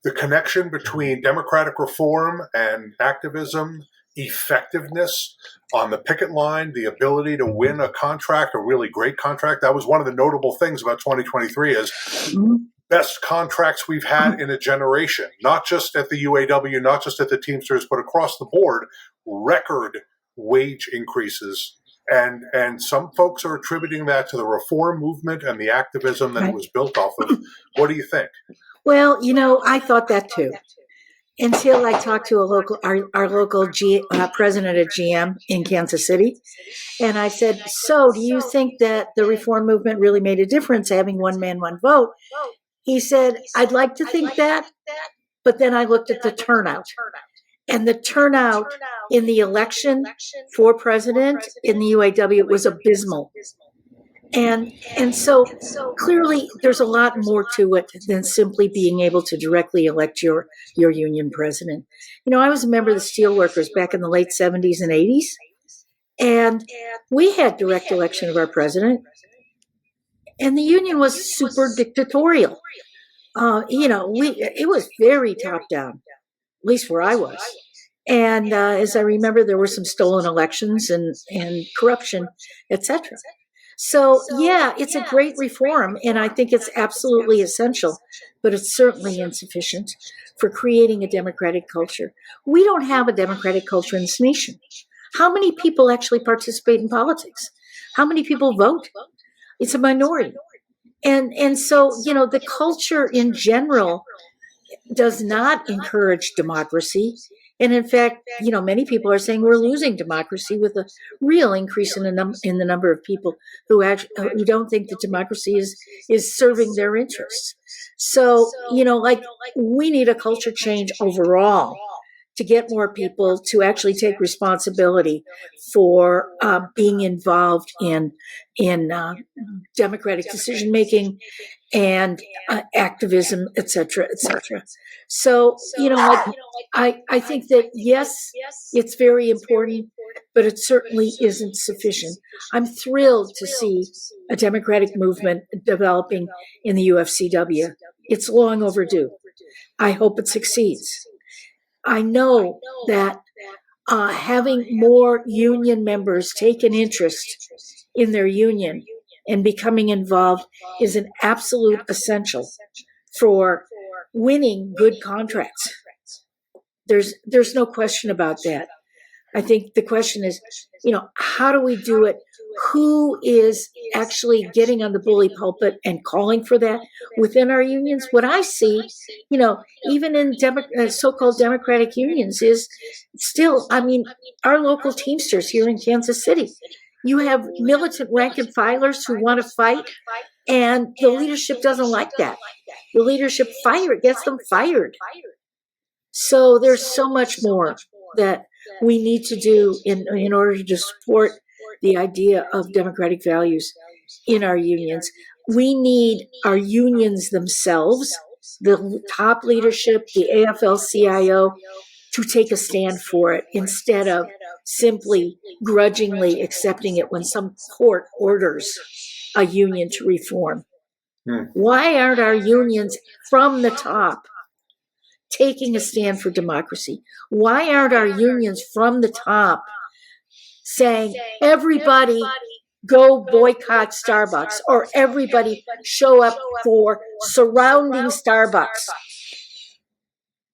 S1: the connection between democratic reform and activism, effectiveness on the picket line, the ability to win a contract, a really great contract. That was one of the notable things about 2023 is best contracts we've had in a generation, not just at the UAW, not just at the Teamsters, but across the board, record wage increases. And some folks are attributing that to the reform movement and the activism that it was built off of. What do you think?
S5: Well, I thought that too, until I talked to our local president at GM in Kansas City. And I said, so do you think that the reform movement really made a difference, having one man, one vote? He said, I'd like to think that, but then I looked at the turnout. And the turnout in the election for president in the UAW was abysmal. And so clearly there's a lot more to it than simply being able to directly elect your union president. I was a member of the Steelworkers back in the late 70s and 80s, and we had direct election of our president, and the union was super dictatorial. It was very top down, at least where I was. And as I remember, there were some stolen elections and corruption, etc. So, yeah, it's a great reform, and I think it's absolutely essential, but it's certainly insufficient for creating a democratic culture. We don't have a democratic culture in this nation. How many people actually participate in politics? How many people vote? It's a minority. And so, the culture in general does not encourage democracy. And in fact, many people are saying we're losing democracy, with a real increase in the number of people who don't think that democracy is serving their interests. So, we need a culture change overall to get more people to actually take responsibility for being involved in democratic decision making and activism, et cetera, et cetera. So, I think that, yes, it's very important, but it certainly isn't sufficient. I'm thrilled to see a democratic movement developing in the UFCW. It's long overdue. I hope it succeeds. I know that having more union members take an interest in their union and becoming involved is an absolute essential for winning good contracts. There's no question about that. I think the question is, how do we do it? Who is actually getting on the bully pulpit and calling for that within our unions? What I see, even in so-called democratic unions, is still, our local Teamsters here in Kansas City. You have militant rank and filers who want to fight, and the leadership doesn't like that. The leadership gets them fired. So there's so much more that we need to do in order to support the idea of democratic values in our unions. We need our unions themselves, the top leadership, the AFL-CIO, to take a stand for it instead of simply grudgingly accepting it when some court orders a union to reform. Why aren't our unions from the top taking a stand for democracy? Why aren't our unions from the top saying, everybody go boycott Starbucks, or everybody show up for surrounding Starbucks,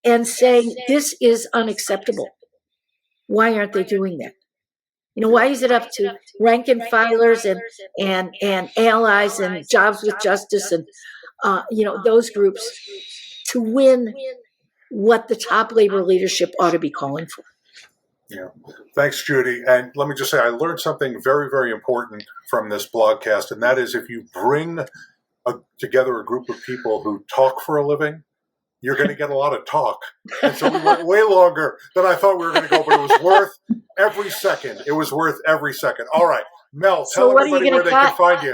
S5: and saying this is unacceptable? Why aren't they doing that? Why is it up to rank and filers and allies and Jobs with Justice and those groups to win what the top labor leadership ought to be calling for?
S1: Yeah. Thanks, Judy. And let me just say, I learned something very, very important from this blogcast, and that is if you bring together a group of people who talk for a living, you're going to get a lot of talk. And so we went way longer than I thought we were going to go, but it was worth every second. It was worth every second. All right. Mel, tell everybody where they can find you.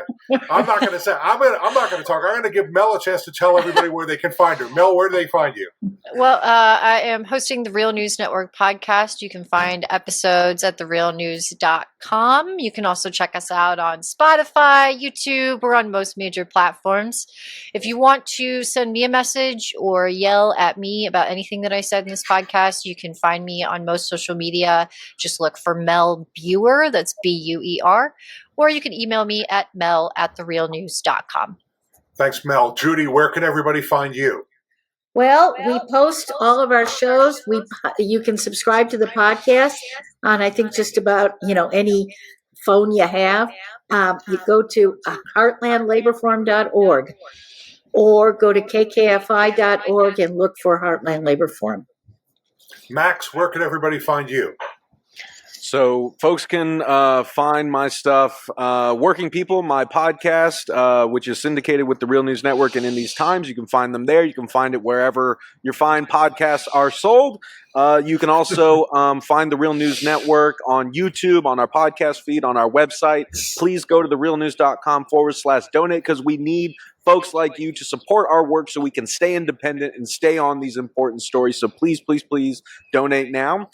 S1: I'm not going to say. I'm not going to talk. I'm going to give Mel a chance to tell everybody where they can find her. Mel, where do they find you?
S4: Well, I am hosting the Real News Network podcast. You can find episodes at therealnews.com. You can also check us out on Spotify, YouTube. We're on most major platforms. If you want to send me a message or yell at me about anything that I said in this podcast, you can find me on most social media. Just look for Mel Buer. That's Buer. Or you can email me at mel@therealnews.com.
S1: Thanks, Mel. Judy, where can everybody find you?
S5: Well, we post all of our shows. You can subscribe to the podcast on, I think, just about any phone you have. You go to heartlandlaborforum.org or go to kkfi.org and look for Heartland Labor Forum.
S1: Max, where can everybody find you?
S3: So folks can find my stuff, Working People, my podcast, which is syndicated with the Real News Network and In These Times. You can find them there. You can find it wherever your fine podcasts are sold. You can also find the Real News Network on YouTube, on our podcast feed, on our website. Please go to therealnews.com/donate because we need folks like you to support our work so we can stay independent and stay on these important stories. So please, please, please donate now.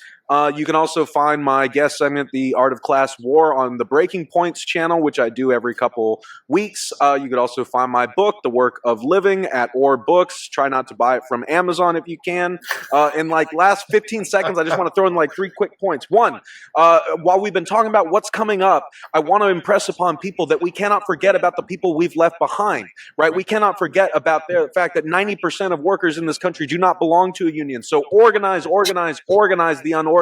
S3: You can also find my guest segment, The Art of Class War, on the Breaking Points channel, which I do every couple weeks. You could also find my book, The Work of Living, at Or Books. Try not to buy it from Amazon if you can. In last 15 seconds, I just want to throw in 3 quick points. One, while we've been talking about what's coming up, I want to impress upon people that we cannot forget about the people we've left behind, right? We cannot forget about the fact that 90% of workers in this country do not belong to a union. So organize the unorganized.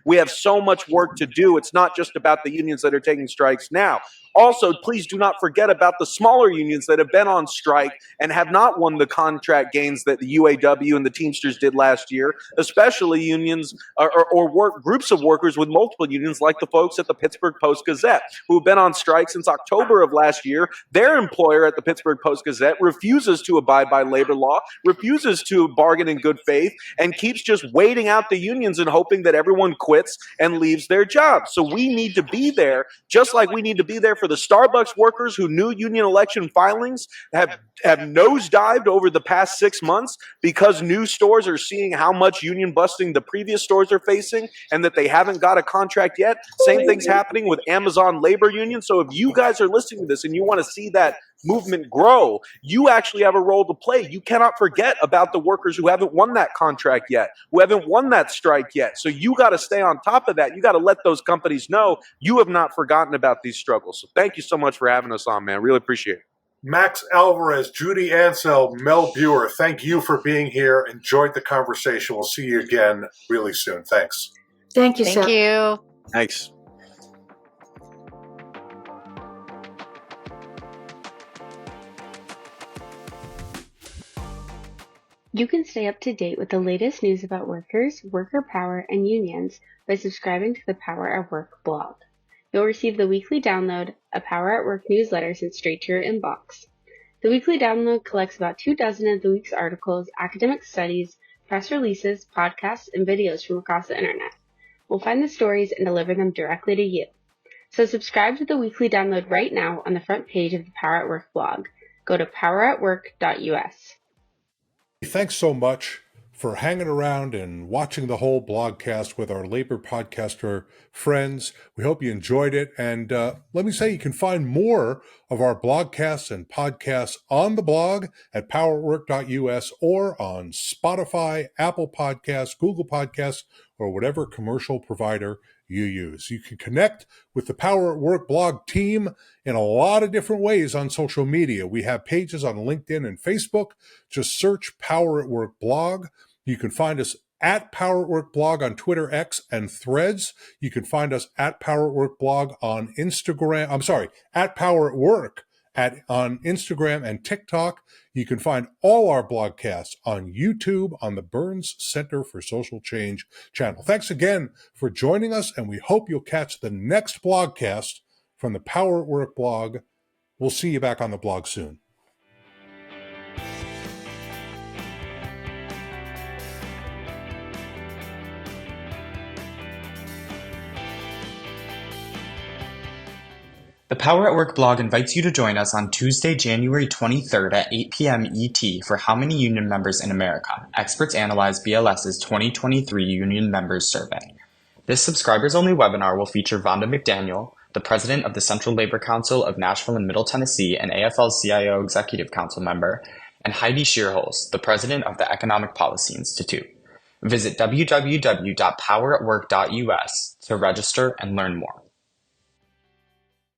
S3: We have so much work to do. It's not just about the unions that are taking strikes now. Also, please do not forget about the smaller unions that have been on strike and have not won the contract gains that the UAW and the Teamsters did last year, especially unions or groups of workers with multiple unions like the folks at the Pittsburgh Post-Gazette who have been on strike since October of last year. Their employer at the Pittsburgh Post-Gazette refuses to abide by labor law, refuses to bargain in good faith, and keeps just waiting out the unions and hoping that everyone quits and leaves their job. So we need to be there, just like we need to be there for the Starbucks workers who new union election filings have nosedived over the past 6 months because new stores are seeing how much union busting the previous stores are facing and that they haven't got a contract yet. Same thing's happening with Amazon labor union. So if you guys are listening to this and you want to see that movement grow, you actually have a role to play. You cannot forget about the workers who haven't won that contract yet, who haven't won that strike yet. So you got to stay on top of that. You got to let those companies know you have not forgotten about these struggles. So thank you so much for having us on, man. Really appreciate it.
S1: Max Alvarez, Judy Ancel, Mel Buer, thank you for being here. Enjoyed the conversation. We'll see you again really soon. Thanks.
S5: Thank you, Seth.
S4: Thank you.
S3: Thanks.
S6: You can stay up to date with the latest news about workers, worker power, and unions by subscribing to the Power at Work blog. You'll receive the weekly download, a Power at Work newsletter sent straight to your inbox. The weekly download collects about 24 of the week's articles, academic studies, press releases, podcasts, and videos from across the internet. We'll find the stories and deliver them directly to you. So subscribe to the weekly download right now on the front page of the Power at Work blog. Go to poweratwork.us.
S1: Thanks so much for hanging around and watching the whole blogcast with our labor podcaster friends. We hope you enjoyed it. And let me say, you can find more of our blogcasts and podcasts on the blog at poweratwork.us or on Spotify, Apple Podcasts, Google Podcasts, or whatever commercial provider you use. You can connect with the Power at Work blog team in a lot of different ways on social media. We have pages on LinkedIn and Facebook. Just search Power at Work blog. You can find us at Power at Work blog on Twitter, X, and Threads. You can find us at Power at Work blog on Instagram. At Power at Work on Instagram and TikTok. You can find all our blogcasts on YouTube on the Burns Center for Social Change channel. Thanks again for joining us, and we hope you'll catch the next blogcast from the Power at Work blog. We'll see you back on the blog soon.
S2: The Power at Work blog invites you to join us on Tuesday, January 23rd at 8 p.m. ET for How Many Union Members in America? Experts Analyze BLS's 2023 Union Members Survey. This subscribers-only webinar will feature Vonda McDaniel, the president of the Central Labor Council of Nashville and Middle Tennessee and AFL-CIO Executive Council member, and Heidi Shearholz, the president of the Economic Policy Institute. Visit www.poweratwork.us to register and learn more.